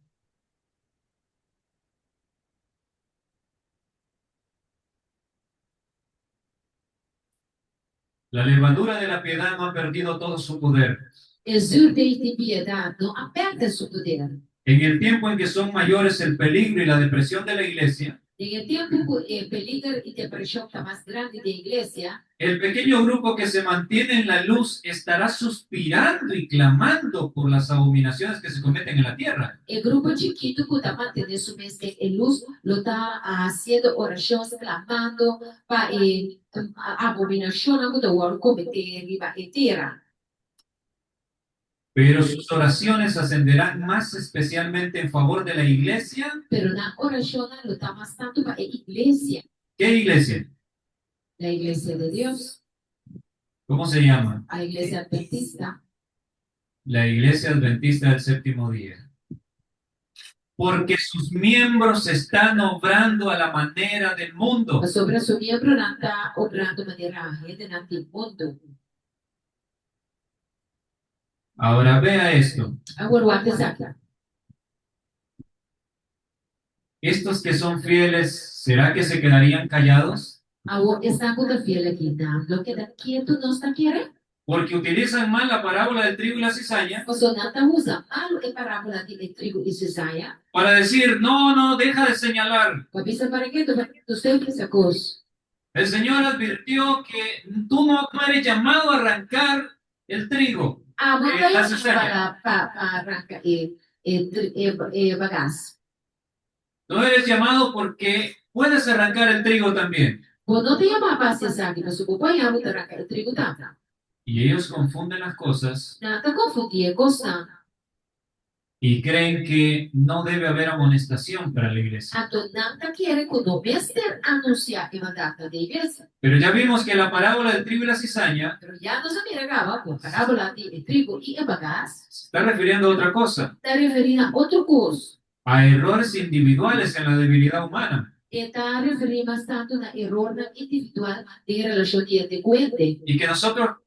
La levadura de la piedad no ha perdido todo su poder. Exulte de piedade, não aperta seu poder. En el tiempo en que son mayores el peligro y la depresión de la iglesia, Em tempo que o peligro e depressão está mais grande da igreja, el pequeño grupo que se mantiene en la luz estará suspirando y clamando por las abominaciones que se cometen en la tierra. o grupo chiquito que está mantendo isso mesmo, a luz, lo está fazendo orações, clamando para a abominação que o cometer riba e terra. Pero sus oraciones ascenderán más especialmente en favor de la iglesia. Pero na oração lo está mais tanto para a igreja, ¿Qué iglesia? a igreja de Deus, ¿Cómo se llama? a igreja adventista, La iglesia adventista del séptimo día. Porque sus miembros están obrando a la manera del mundo. mas sobre a sua membro não está obrando de maneira rede no mundo. Ahora vea esto. Agora o apesar, Estos que son fieles, ¿será que se quedarían callados? agora está com a fiel aqui, não, lo que está quieto não está querendo. Porque utilizan mal la parábola del trigo y la cizaña O sonata usa mal a parábola de trigo e cizaia, para decir, no, no, deja de señalar. para para que tu sempre se acos. El Señor advirtió que tú no eres llamado a arrancar el trigo. Não La é cizaña. para arrancar bagaço. No eres llamado porque puedes arrancar el trigo también. Quando te chama para cizaia, mas o companheiro te arrancar o trigo também. Y ellos confunden las cosas Não te confundir com y creen que no debe haber amonestación para la iglesia. então não te querem que o mestre anunciar a data da igreja. Pero ya vimos que la parábola del trigo y la cizaña Mas já nos mirava com a parábola de trigo e bagaço, se está refiriendo a otra cosa, está referindo a outro curso. a errores individuales en la debilidad humana. Está referindo bastante na erro individual de relação de doente. Y que nosotros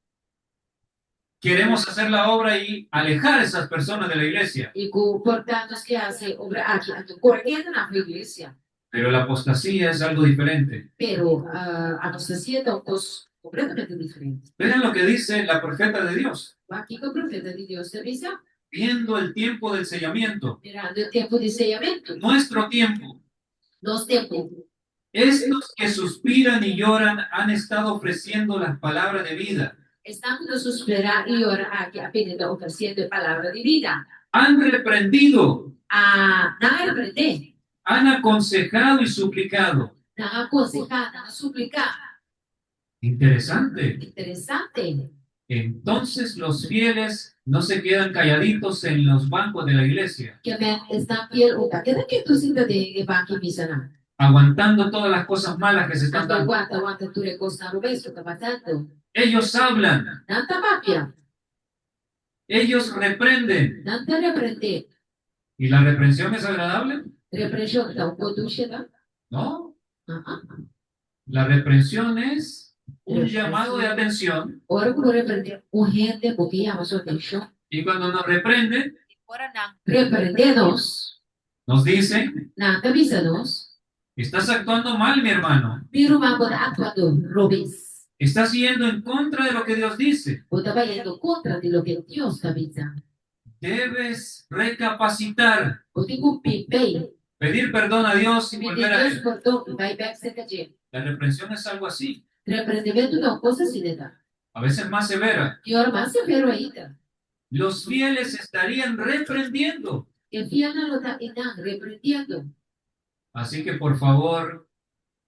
queremos hacer la obra y alejar a esas personas de la iglesia. E portanto, que hace obra aqui, correndo na igreja. Pero la apostasía es algo diferente. Pero a apostasia é uma coisa completamente diferente. Vean lo que dice la profeta de Dios. Aqui que o profeta de Deus avisa, Viendo el tiempo del sellamiento, mirando o tempo de sellamento, nuestro tiempo, nosso tempo. estos que suspiran y lloran han estado ofreciendo las palabras de vida. Estamos a suspirar e orar aqui apenas oferecendo a palavra de vida. Han reprendido, Não repreender, han aconsejado y suplicado. não aconselhar, não suplicar. Interesante. Interessante. Entonces los fieles no se quedan calladitos en los bancos de la iglesia, Que está fiel o cada que tu sinta de banco misa não. aguantando todas las cosas malas que se están Então dando. aguanta tu recosta no mês que está passando. Ellos hablan, Não tá papia, ellos reprenden. não tá repreender. ¿Y la reprensión es agradable? Repressão, então quando chega, No. La reprensión es un llamado de atención, ora por repreender gente porque chama sua atenção. y cuando nos reprenden, Ora não. Repreender-nos, nos dicen, não avisa-nos. estás actuando mal, mi hermano. Pero uma coisa atuando robes. Estás yendo en contra de lo que Dios dice. O estava indo contra de lo que Deus está avisando. Debes recapacitar, O tenho bem, pedir perdón a Dios y pedir volver a Deus Él. perdão e vai back cerca de. La reprensión es algo así, Repreendimento não coisa assim, né? a veces más severa. E ora mais severo ainda. Los fieles estarían reprendiendo. E fiel não está repreendendo. Así que, por favor,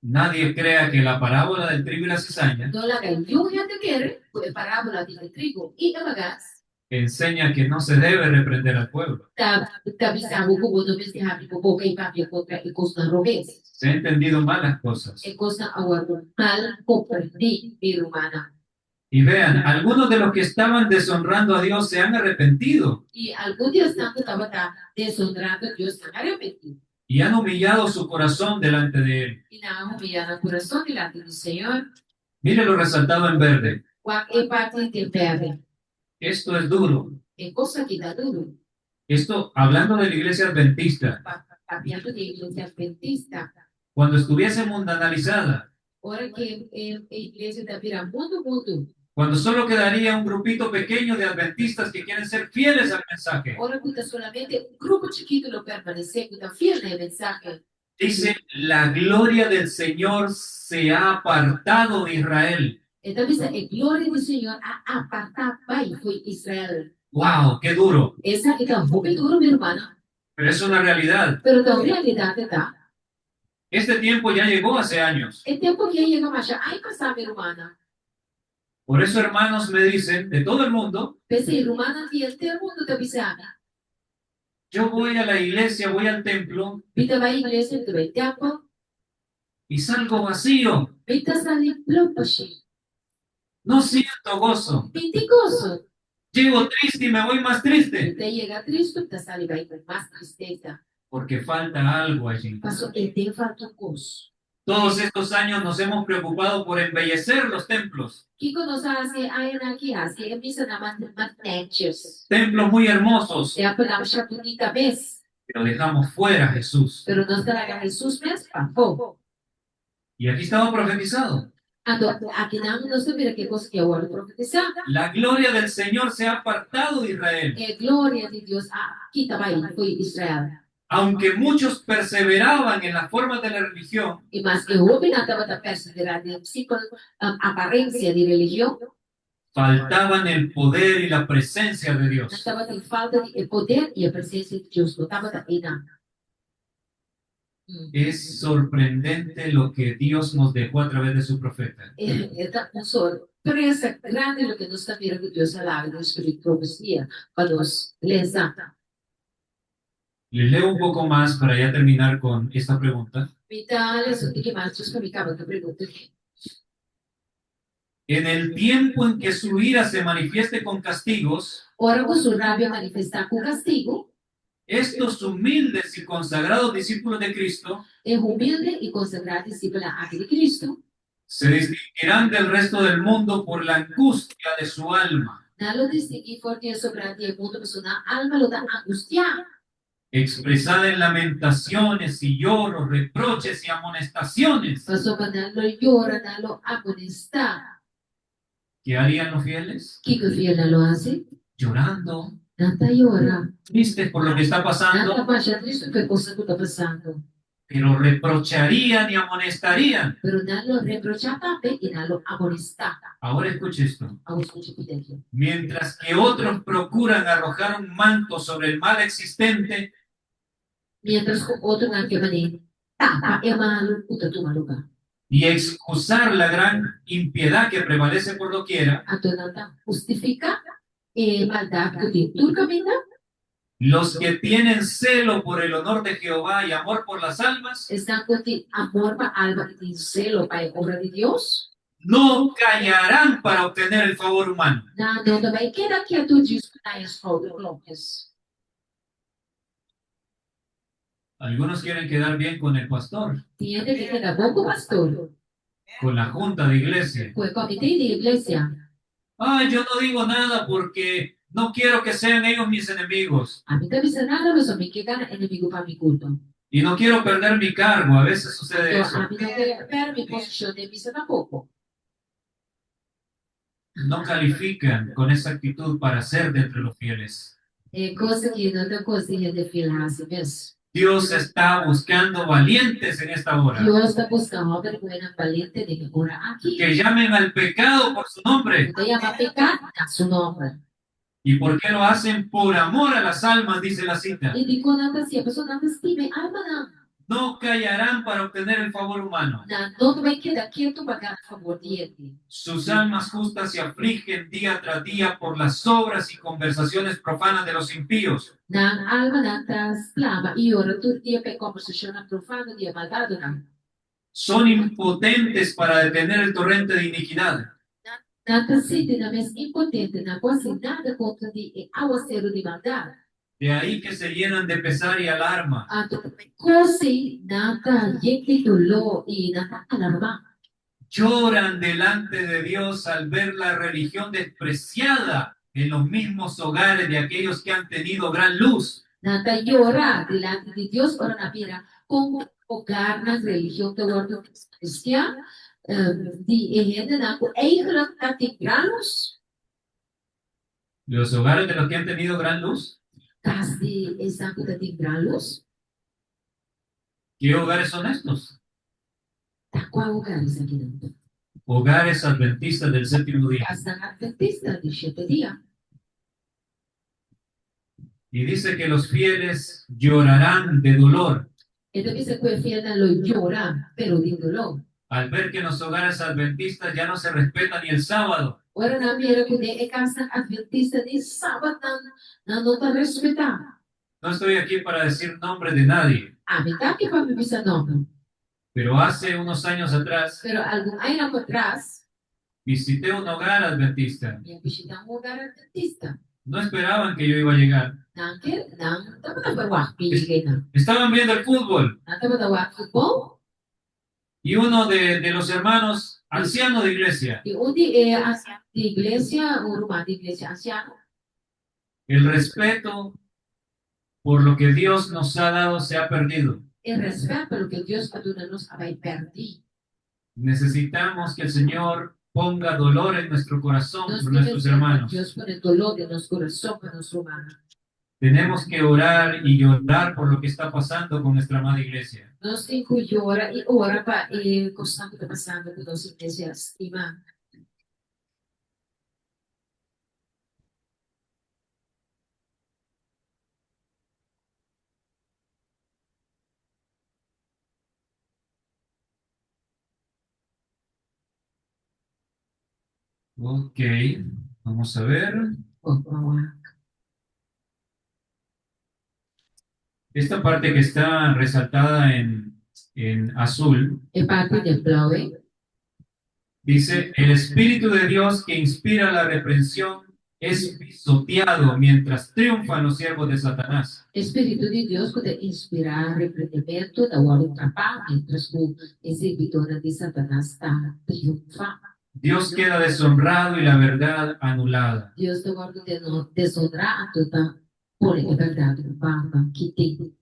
nadie crea que la parábola del trigo y la cizaña Não la ganhou gente quer, foi parábola de trigo e amagas. enseña que no se debe reprender al pueblo. Tá avisando como não se rápido por boca e papel contra e costa robes. Se han entendido mal las cosas. E costa agora mal compreendi ser humana. Y vean, algunos de los que estaban deshonrando a Dios se han arrepentido E algum dia tanto estava desonrando Deus, está arrependido. y han humillado su corazón delante de Él. E não humilhar o coração diante do Senhor. Mire lo resaltado en verde. É parte de perde. Esto es duro. É coisa que dá duro. Esto, hablando de la iglesia adventista, Papiando de igreja adventista. cuando estuviese mundanalizada, Ora que a igreja está virando mundo. cuando solo quedaría un grupito pequeño de adventistas que quieren ser fieles al mensaje, Ora que está solamente um grupo chiquito lo permanecer, que está fiel na mensagem. dice, la gloria del Señor se ha apartado de Israel. Então, diz a glória do Senhor a apartar pai foi Israel. ¡Wow! ¡Qué duro! Essa é a muito duro, meu irmão. Pero es una realidad. Pero a realidade está. Este tiempo ya llegó hace años. É tempo que chega mais ai passar, meu irmão. Por eso, hermanos, me dicen de todo el mundo, Pensei, irmã, que este mundo está avisando. yo voy a la iglesia, voy al templo Vita vai à igreja, tu vai tempo, y salgo vacío. vita sali blopashi. No siento gozo. Vita gozo. Llego triste y me voy más triste. Vita chega triste, tu sali vai com mais tristeza. Porque falta algo allí. Passou e tem falta gozo. Todos estos años nos hemos preocupado por embellecer los templos. Que quando hace aí aqui, assim, é missa na matnetes. Templos muy hermosos. É a palavra bonita vez. Pero dejamos fuera a Jesús. Pero nos traga Jesús mesmo, pô. Y aquí estaba profetizado. Aqui não se vira que coisa que eu vou profetizar. La gloria del Señor se ha apartado de Israel. É glória de Deus. Aqui também foi Israel. Aunque muchos perseveraban en las formas de la religión, E mas que houve na estava perseverando em aparência de religião, faltaban el poder y la presencia de Dios. estava em falta de poder e a presença de Deus. Não estava aí não. Es sorprendente lo que Dios nos dejó a través de su profeta. É uma surpresa grande o que nos está virando Deus a lá no Espírito de profecia para nos lesar. Les leo un poco más para ya terminar con esta pregunta. Então, isso que mais Deus me acaba de perguntar. En el tiempo en que su ira se manifieste con castigos, Ora, o seu rábio manifestar com castigo, estos humildes y consagrados discípulos de Cristo é humilde e consagrado discípulo de Cristo, se distinguirán del resto del mundo por la angustia de su alma. Nalo distingui forte sobrante el mundo persona alma lo da angustia. expresada en lamentaciones y lloros, reproches y amonestaciones. Pasokan nalo llora, nalo amonesta. ¿Qué harían los fieles? Kiko fiel nalo hace. Llorando, Nata llora. tristes por lo que está Nata pasando, pasha triste que cosa que está pasando. pero reprocharían y amonestarían. Pero nalo reprocha pape y nalo amonesta. Ahora escuche esto. Vamos a escuchar. Mientras que otros procuran arrojar un manto sobre el mal existente, Mientras que otro que mané. Tapa e malo puta tu maluca. y excusar la gran impiedad que prevalece por doquiera, Atonata justifica maldad que te turca vida. los que tienen celo por el honor de Jehová y amor por las almas, Están con ti amor para alma y tin celo para obra de Dios. no callarán para obtener el favor humano. Na não também queda que tu diz que tá es. Algunos quieren quedar bien con el pastor, Tiene que quedar bom com o pastor. con la junta de iglesia. Com o comitê de igreja. Ay, yo no digo nada porque no quiero que sean ellos mis enemigos. A mim não avisa nada, mas a mim que gana inimigo para mi culto. Y no quiero perder mi cargo. A veces sucede Então, eso. a mim não quer per mi posição de missa tampoco. No califican con esa actitud para ser de entre los fieles. É coisa que não tem coisa de filar assim mesmo. Dios está buscando valientes en esta hora, Deus está buscando uma vergonha valente de agora aqui. que llamen al pecado por su nombre. Então, chama pecar a seu nome. ¿Y por qué lo hacen? Por amor a las almas, dice la cita. E de quando assim, a pessoa não estime alma não. No callarán para obtener el favor humano. Não vai quedar quieto para ganhar favor de ele. Sus almas justas se afligen día tras día por las obras y conversaciones profanas de los impíos. Na alma na clama e ora todo dia para conversação profana de maldade não. Son impotentes para detener el torrente de iniquidad. Nata sente na mes impotente na quase nada contra de aguaceiro de maldade. De ahí que se llenan de pesar y alarma. Ato quase nata yeke dolor e nata alarma. Lloran delante de Dios al ver la religión despreciada en los mismos hogares de aquellos que han tenido gran luz. Nata llora delante de Dios ora na pira como hogar na religião de ordem cristã de gente na eigenlijk catedralos Los hogares de los que han tenido gran luz. cas de essa catedralos ¿Qué hogares son estos? tá qual hogares aqui dentro. Hogares adventistas del séptimo día. Casa adventista de 7 días. Y dice que los fieles llorarán de dolor Então que se fiel lo llora, pero de dolor. al ver que en los hogares adventistas ya no se respeta ni el sábado. Ora na mira que é casa adventista de sábado não tá respeitar. No estoy aquí para decir nombre de nadie, A mim tá que para me pensar não. pero hace unos años atrás Pero algum ano atrás, visité un hogar adventista. minha visita hogar adventista. No esperaban que yo iba a llegar. Não tá para falar que não. Estaban viendo el fútbol Não tá para falar futebol. y uno de los hermanos ancianos de iglesia, E onde é a de igreja, o irmão de igreja anciano, el respeto por lo que Dios nos ha dado se ha perdido. e respeito pelo que Deus nos vai perder. Necesitamos que el Señor ponga dolor en nuestro corazón Nós por nuestros temos hermanos. Deus põe dolor em nosso coração para nosso irmão. Tenemos que orar y llorar por lo que está pasando con nuestra amada iglesia. Nós temos que chorar e orar para constar o que está passando com nossa igreja irmã. Ok, vamos a ver. Esta parte que está resaltada en azul É parte de blauwe. dice: el Espíritu de Dios que inspira la reprensión es pisoteado mientras triunfan los siervos de Satanás. Espírito de Deus pode inspirar arrependimento da hora do trabalho, mientras o exibidor de Satanás está triunfando. Dios queda deshonrado y la verdad anulada. Deus te guarda de não desonrar a toda, porém é verdade, barba que tem.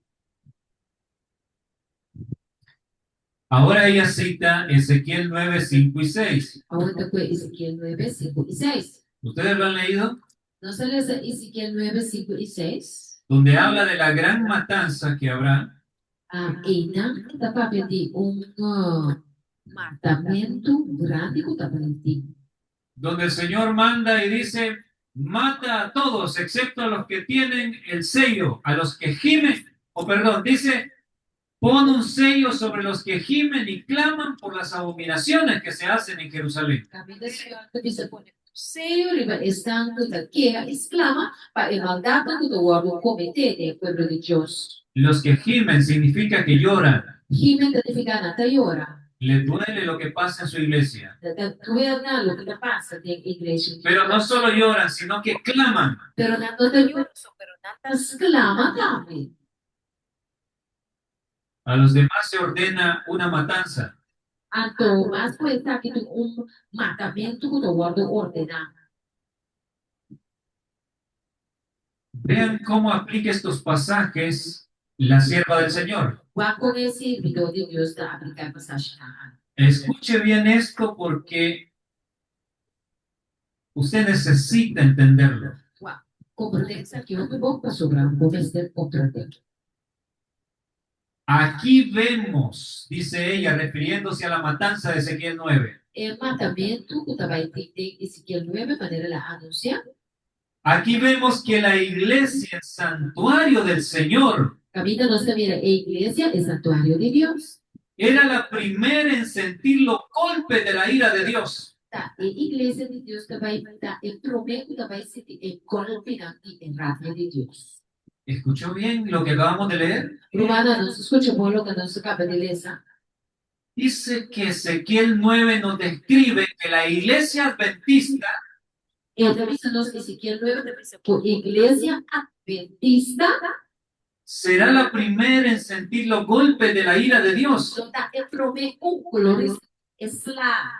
Ahora ella cita Ezequiel 9, 5 y 6. Aonde foi Ezequiel 9, 5 e 6. ¿Ustedes lo han leído? Nós lemos Ezequiel 9, 5 e 6. Donde habla de la gran matanza que habrá. Ina kita papel matamento grande que tapete. Donde el Señor manda y dice, mata a todos excepto a los que tienen el sello, a los que gimen, o perdón, dice, pon un sello sobre los que gimen y claman por las abominaciones que se hacen en Jerusalén. Kami da Senhor que bisa pôr seio riba estando da que exclama para el mandato que o guardo cometer del pueblo de Dios. Los que gimen significa que lloran, Himen significa nata llora. les duele lo que pasa en su iglesia. Governa lo que pasa en la iglesia. Pero no solo lloran, sino que claman. Pero nata da llora, pero nata exclama también. A los demás se ordena una matanza. Anto mais cuenta que tu matamento que o guardo ordena. Vean cómo aplica estos pasajes la sierva del Señor. Va con esse video de Deus da aplicar passagem na Escuche bien esto porque usted necesita entenderlo. compreensão que eu vou passar vou vencer contra Deus. Aquí vemos, dice ella, refiriéndose a la matanza de Ezequiel 9. É matamento que vai ter Ezequiel 9 maneira lá anunciar. Aquí vemos que la iglesia, el santuario del Señor, Camina nós também a igreja é santuário de Deus. era la primera en sentir los golpes de la ira de Dios. Tá, a igreja de Deus que vai dar o prometo que vai sentir o golpe e rabia de Deus. ¿Escuchó bien lo que acabamos de leer? Romana, nós escutamos o que nós acabamos de ler. Dice que Ezequiel 9 nos describe que la iglesia adventista Eu também nós Ezequiel 9 por igreja adventista será la primera en sentir los golpes de la ira de Dios. só dá o prometo colores esla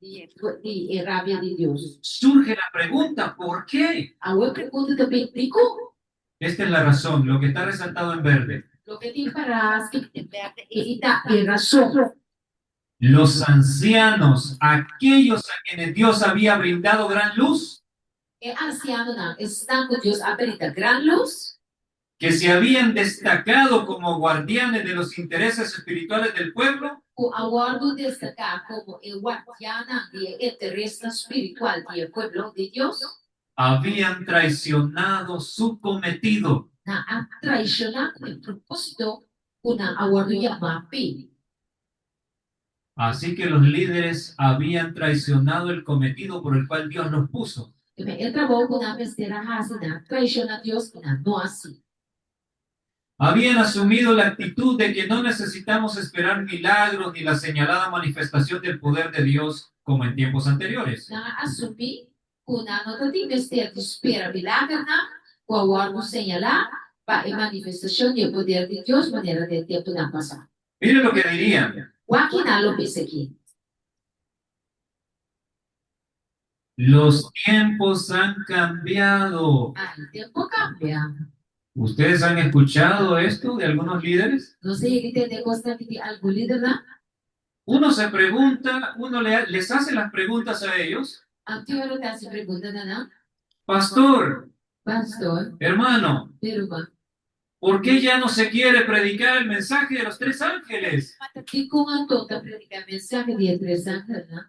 de rabia de Deus. Surge la pregunta, ¿por qué? A outra pergunta também ficou. Esta es la razón, lo que está resaltado en verde. Lo que tem para e dá razão. Los ancianos, aquellos a quienes Dios había brindado gran luz, É anciano não, estão com Deus aberta gran luz, que se habían destacado como guardianes de los intereses espirituales del pueblo, o aguardo destacar como el guardiana de interés espiritual del pueblo de Dios, habían traicionado su cometido. na traicionar com o propósito, una aguardo llamado P. Así que los líderes habían traicionado el cometido por el cual Dios los puso. Ele trabalhou com a besteira rasa, na traicionar Deus, na não assim. Habían asumido la actitud de que no necesitamos esperar milagros ni la señalada manifestación del poder de Dios como en tiempos anteriores. Na assumir, com a nota de besteira de espera milagre, com o aguardo señalar, para a manifestação do poder de Deus, maneira de tempo na passada. Miren lo que dirían. O aqui na Lopes aqui. Los tiempos han cambiado. O tempo cambia. ¿Ustedes han escuchado esto de algunos líderes? Não sei ele entender constante de algo líder, não? Uno se pregunta, les hace las preguntas a ellos. A teoria está se perguntando, não? Pastor, Pastor, hermano, Peruba, ¿por qué ya no se quiere predicar el mensaje de los tres ángeles? que com a tonta predicar mensagem de 3 anos, não?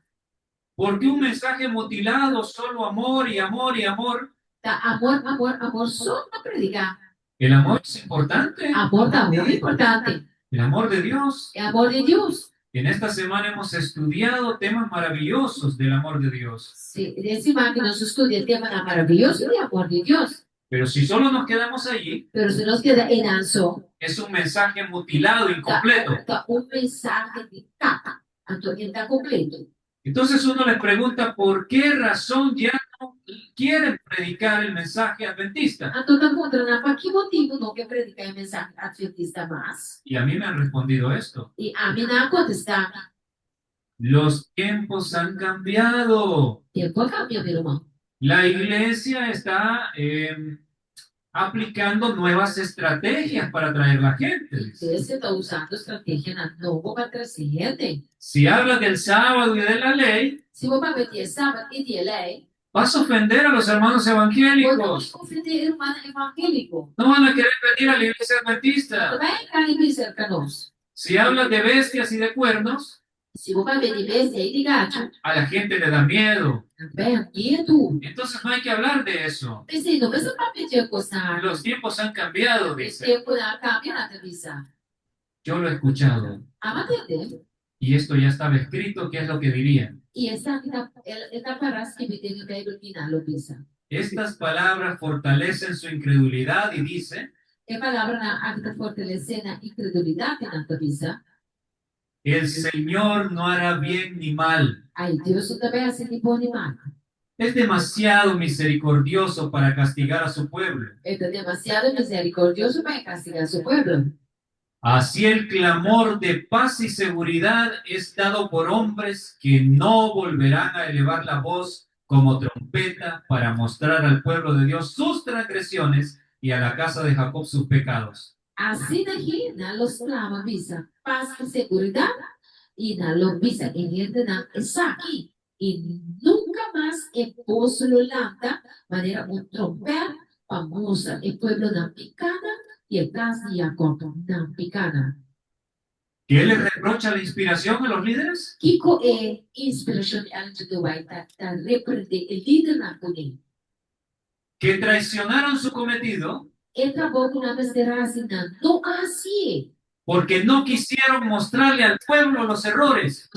¿Por qué un mensaje mutilado, solo amor y amor y amor? Tá, amor, amor, amor, só para predicar. El amor es importante, Amor tá muito importante. el amor de Dios. É amor de Deus. En esta semana hemos estudiado temas maravillosos del amor de Dios. Se nesse mar que nós estudamos o tema da maravilhoso de amor de Deus, Pero si solo nos quedamos allí, pero se nós queda em anso, es un mensaje mutilado, incompleto. tá mensagem de cata, Antônio está completo. Entonces uno les pregunta por qué razón ya no quieren predicar el mensaje adventista. Então tá mostrando para que motivo não quer predicar a mensagem adventista mais. Y a mí me han respondido esto. E a mim não contestar. Los tiempos han cambiado. Tiempo cambia, mi hermano. La iglesia está aplicando nuevas estrategias para atraer la gente. Você está usando estratégia na nova para trazer gente. Si hablas del sábado y de la ley, Se você vai ter sábado e dia lei, vas a ofender a los hermanos você evangélicos. vai ofender irmão evangélico. No van a querer venir a la iglesia adventista. Também cá em cerca nós. Si hablas de bestias y de cuernos, Se você vai ver de vez e de gato, a la gente le da miedo. também medo. Entonces no hay que hablar de eso. Pensei, não precisa para pedir coisa. Los tiempos han cambiado, Esse dice. tempo na cambia na cabeça. Yo lo he escuchado. Amatende. Y esto ya estaba escrito, ¿qué es lo que dirían? E essa ela parece que me tem que final lo pensa. Estas palabras fortalecen su incredulidad y dice, É palavra na acta fortalecendo a incredulidade na cabeça. el Señor no hará bien ni mal. Aí Deus também assim de bom mal. Es demasiado misericordioso para castigar a su pueblo. Ele é demasiado misericordioso para castigar seu povo. Así el clamor de paz y seguridad es dado por hombres que no volverán a elevar la voz como trompeta para mostrar al pueblo de Dios sus transgresiones y a la casa de Jacob sus pecados. Assim daqui, na los clama visa paz e segurança e na lo visa em gente na está aqui e nunca mais é posto lanta maneira trompeta para mostrar o povo na picada e a casa de Jacob na picada. ¿Qué les reprocha la inspiración a los líderes? Kiko é inspiração de do vai tá repreender o líder na poder. Que traicionaron su cometido Entra pouco na miserância não assim. porque no quisieron mostrarle al pueblo los errores,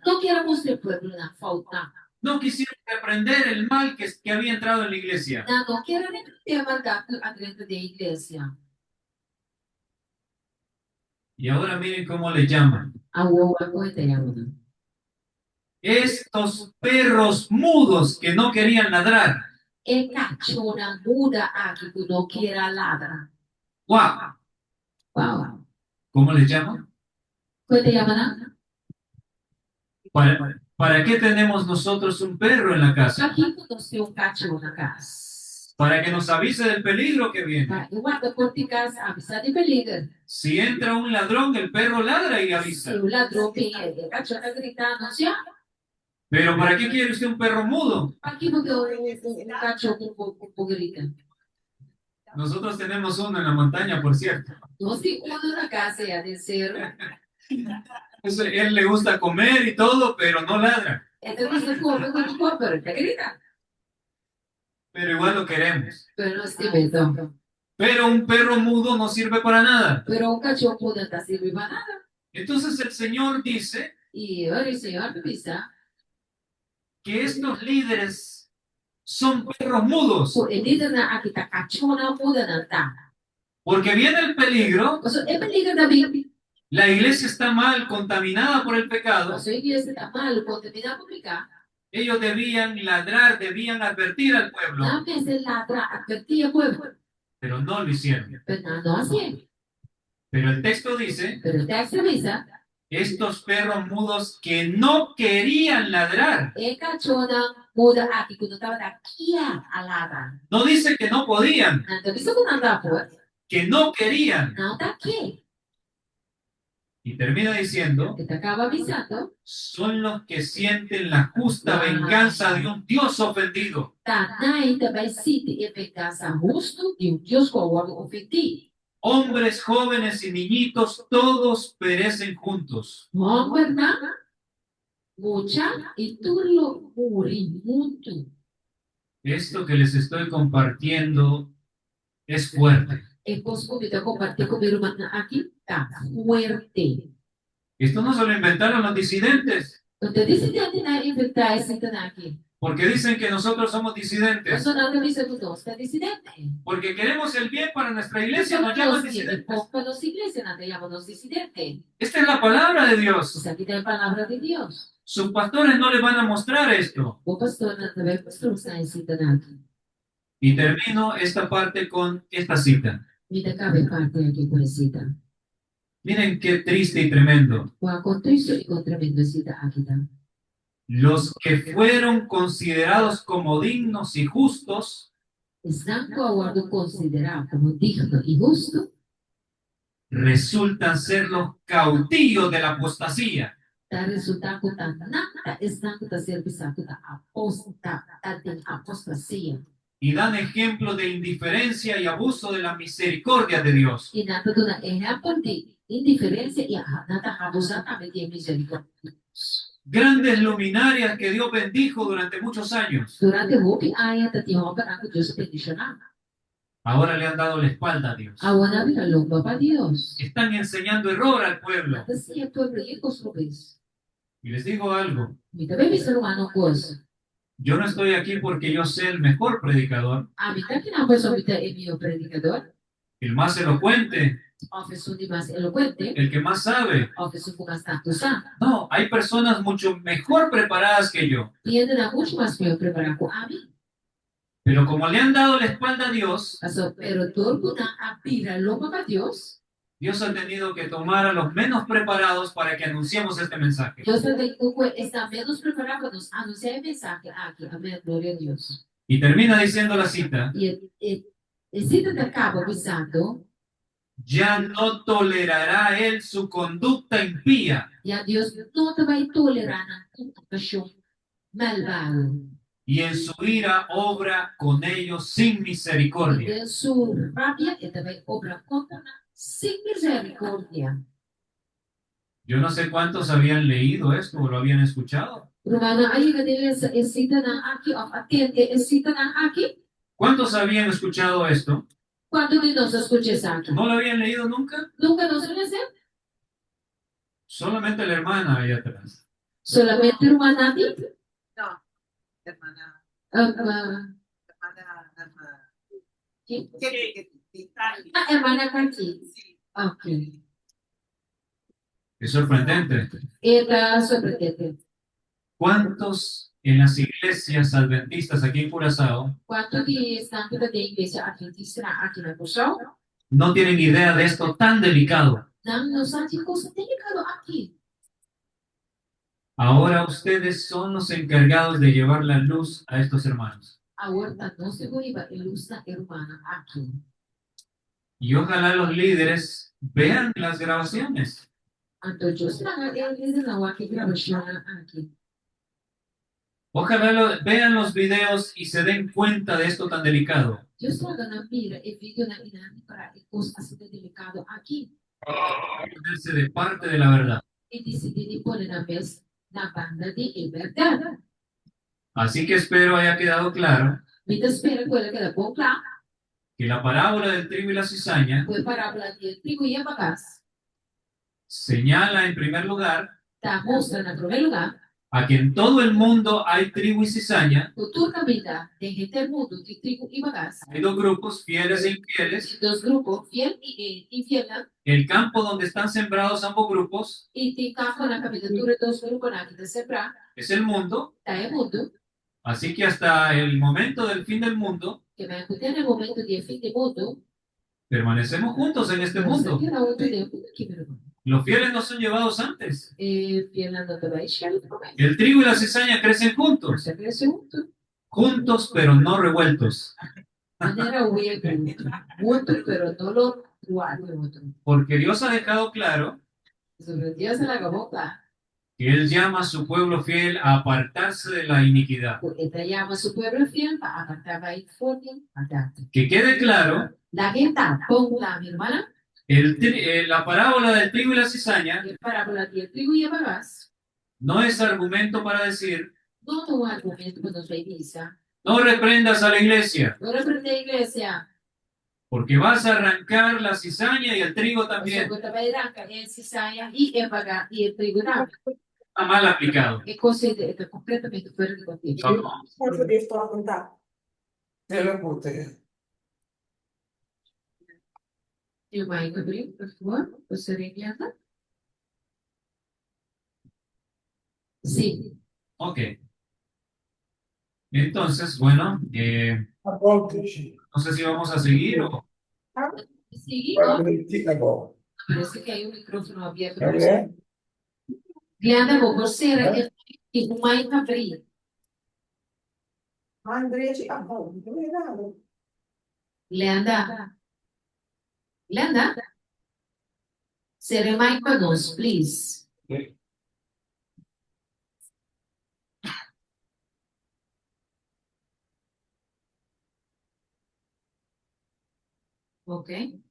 Não quero mostrar o povo na falta. no quisieron reprender el mal que había entrado en la iglesia. Não quero repreender a maldade dentro da igreja. Y ahora miren cómo le llaman. A uoa coita yamana. Estos perros mudos que no querían ladrar. E cachorra muda aqui que não queira ladra. ¡Guau! Uau. ¿Cómo les llaman? Coita yamana. ¿Para qué tenemos nosotros un perro en la casa? Aqui nós temos cachorro na casa. Para que nos avise del peligro que viene. Tá? E guarda por de casa, avisa de perigo. Si entra un ladrón, el perro ladra y Se avisa. o ladrão vem, a cachorra gritar, não se Pero ¿para qué quiere usted un perro mudo? aqui porque o cachorro grita. Nosotros tenemos uno en la montaña, por cierto. Nós temos na casa e a descer. Él le gusta comer y todo, pero no ladra. Então você come quando come, te grita. Pero igual lo queremos. Pero nós temos Pero un perro mudo no sirve para nada. Pero cachorro muda está servindo para nada. Entonces el Señor dice E olha, o Senhor avisa. que estos líderes son perros mudos. O líder na aqui tá cachorro muda não tá. Porque viene el peligro, Mas é perigo também. la iglesia está mal, contaminada por el pecado. A sua igreja está mal, contaminada por pecado. Ellos debían ladrar, debían advertir al pueblo, Não pensa ladrar, advertir o povo. pero no lo hicieron. Pero não assim. Pero el texto dice, Pero o texto avisa. estos perros mudos que no querían ladrar. É cachorro muda aqui quando estava daqui a ladrar. No dice que no podían, Não avisa quando anda por. que no querían. Não tá aqui. Y termina diciendo, Ele acaba avisando. son los que sienten la justa venganza de un Dios ofendido. Tanai também cite e vingança justo de Deus com o homem ofendido. Hombres, jóvenes y niñitos, todos perecen juntos. Homem, não? Mucha e tudo muri muito. Esto que les estoy compartiendo es fuerte. E posso compartilhar com meu irmão aqui? Tá fuerte. Esto no se lo inventaron los disidentes, Então, dissidente na inventar esse aqui. porque dicen que nosotros somos Mas disidentes. não avisa que nós é dissidente. Porque queremos el bien para nuestra iglesia, nos llaman disidentes. Para nossa igreja, não te chamamos dissidente. Esta es la palabra de Dios. Isso aqui tem a palavra de Deus. Sus pastores no les van a mostrar esto. O pastor não também pastor está ensinando aqui. Y termino esta parte con esta cita. Me dá cabe parte aqui por cita. Miren qué triste y tremendo. Kung kontristo y tremendo sida akita. Los que fueron considerados como dignos y justos Están aguardo considerado como digno y justo, resultan ser los cautillos de la apostasía. ta resulta ko ta nata están ko ta servisa ko ta apostasía. Y dan ejemplo de indiferencia y abuso de la misericordia de Dios. Y nata do na ejemplo de indiferencia y nata abusa también de misericordia. Grandes luminarias que Dios bendijo durante muchos años. Durante hopi aya ta tihoban ako Dios bendicionar. Ahora le han dado la espalda a Dios. Awan na lomba pa Dios. Están enseñando error al pueblo. Nata siya pueblo y construbes. Y les digo algo. Mita bebe sa lumano cosa. Yo no estoy aquí porque yo sé el mejor predicador, Amita kinamba sa mita emio predicador. el más elocuente, Office undi mas elocuente. el que más sabe. Office ko mas tatusa. No, hay personas mucho mejor preparadas que yo. Pierde na mucho más me preparar ko amin. Pero como le han dado la espalda a Dios, Kaso, pero turbo na apira lomba pa Dios. Dios ha tenido que tomar a los menos preparados para que anunciemos este mensaje. Dios está menos preparado para nos anunciar el mensaje aquí. Amén, gloria a Dios. Y termina diciendo la cita, Y cita de acaba avisando, ya no tolerará él su conducta impía ya Dios no te va a tolerar una pasión malvada. y en su ira obra con ellos sin Y misericordia. en su rabia, y también obra contra sin misericordia. Yo no sé cuántos habían leído esto o lo habían escuchado. Romana, ahí que debe cita aquí, o atiende, cita aquí. ¿Cuántos habían escuchado esto? ¿Cuánto de nos escuches aquí? ¿No lo habían leído nunca? Nunca nos lo hacen. Solamente la hermana ahí atrás. Solamente hermana, No, hermana, hermana, ¿qué? Hermana Katy. Sí. Ok. Es sorprendente. Era sorprendente. ¿Cuántos en las iglesias adventistas aquí en Curazao ¿Cuánto que están de la iglesia adventista aquí en el Cusao? no tienen idea de esto tan delicado? No nos han dicho cosas delicadas aquí. Ahora ustedes son los encargados de llevar la luz a estos hermanos. Ahora no se vuelva el usa hermana aquí. Y ojalá los líderes vean las grabaciones. Entonces, yo estoy en la aquí grabación aquí. Ojalá vean los videos y se den cuenta de esto tan delicado. Yo estoy en la mira el video para cosas así de delicado aquí. Ponerse de parte de la verdad. Y decidí poner a vez la banda de verdad. Así que espero haya quedado claro Mientras espera que queda con claro, que la parábola del trigo y la cizaña fue para hablar del trigo y abagas. señala en primer lugar Está mostrando en primer lugar, a que en todo el mundo hay trigo y cizaña. cultura vida de gente del mundo de trigo y abagas. Hay dos grupos, fieles e infieles. Dos grupos, fiel y infiel. El campo donde están sembrados ambos grupos Y te campo la candidatura de dos grupos aquí de sembrar. es el mundo. Está el mundo. Así que hasta el momento del fin del mundo, Que me encontré en el momento de fin de mundo. permanecemos juntos en este mundo. Que la otra de aquí me lo Los fieles no son llevados antes. fiel no te va a echar el problema. El trigo y la cizaña crecen juntos. Se crece junto. Juntos, pero no revueltos. Manera hueco. Junto, pero no lo igual de otro. Porque Dios ha dejado claro Sobre Dios se la acabó, claro. que Él llama a su pueblo fiel a apartarse de la iniquidad. Esta llama a su pueblo fiel para apartar a Informe. Que quede claro, La gente ponga, mi hermana, la parábola del trigo y la cizaña que parábola de trigo y abagas, no es argumento para decir, no tengo argumento para nos iglesia. no reprendas a la iglesia, No reprende la iglesia. porque vas a arrancar la cizaña y el trigo también. Porque también arranca en cizaña y abaga y el trigo también. Está mal aplicado. Es completamente fuera de contexto. Quanto devo perguntar? Te lo apunté. ¿Tu mic abrir, por favor? ¿Você enviando? Sí. Ok. Entonces, bueno, Aponte-te. no sé si vamos a seguir o... Sí. Vai permitir agora. Parece que hay un micrófono abierto. ¿Vale? Glenda, você e o mic abrir. Andrea, bom, obrigado. Glenda. Glenda? Ser o mic para nós, please. Ok.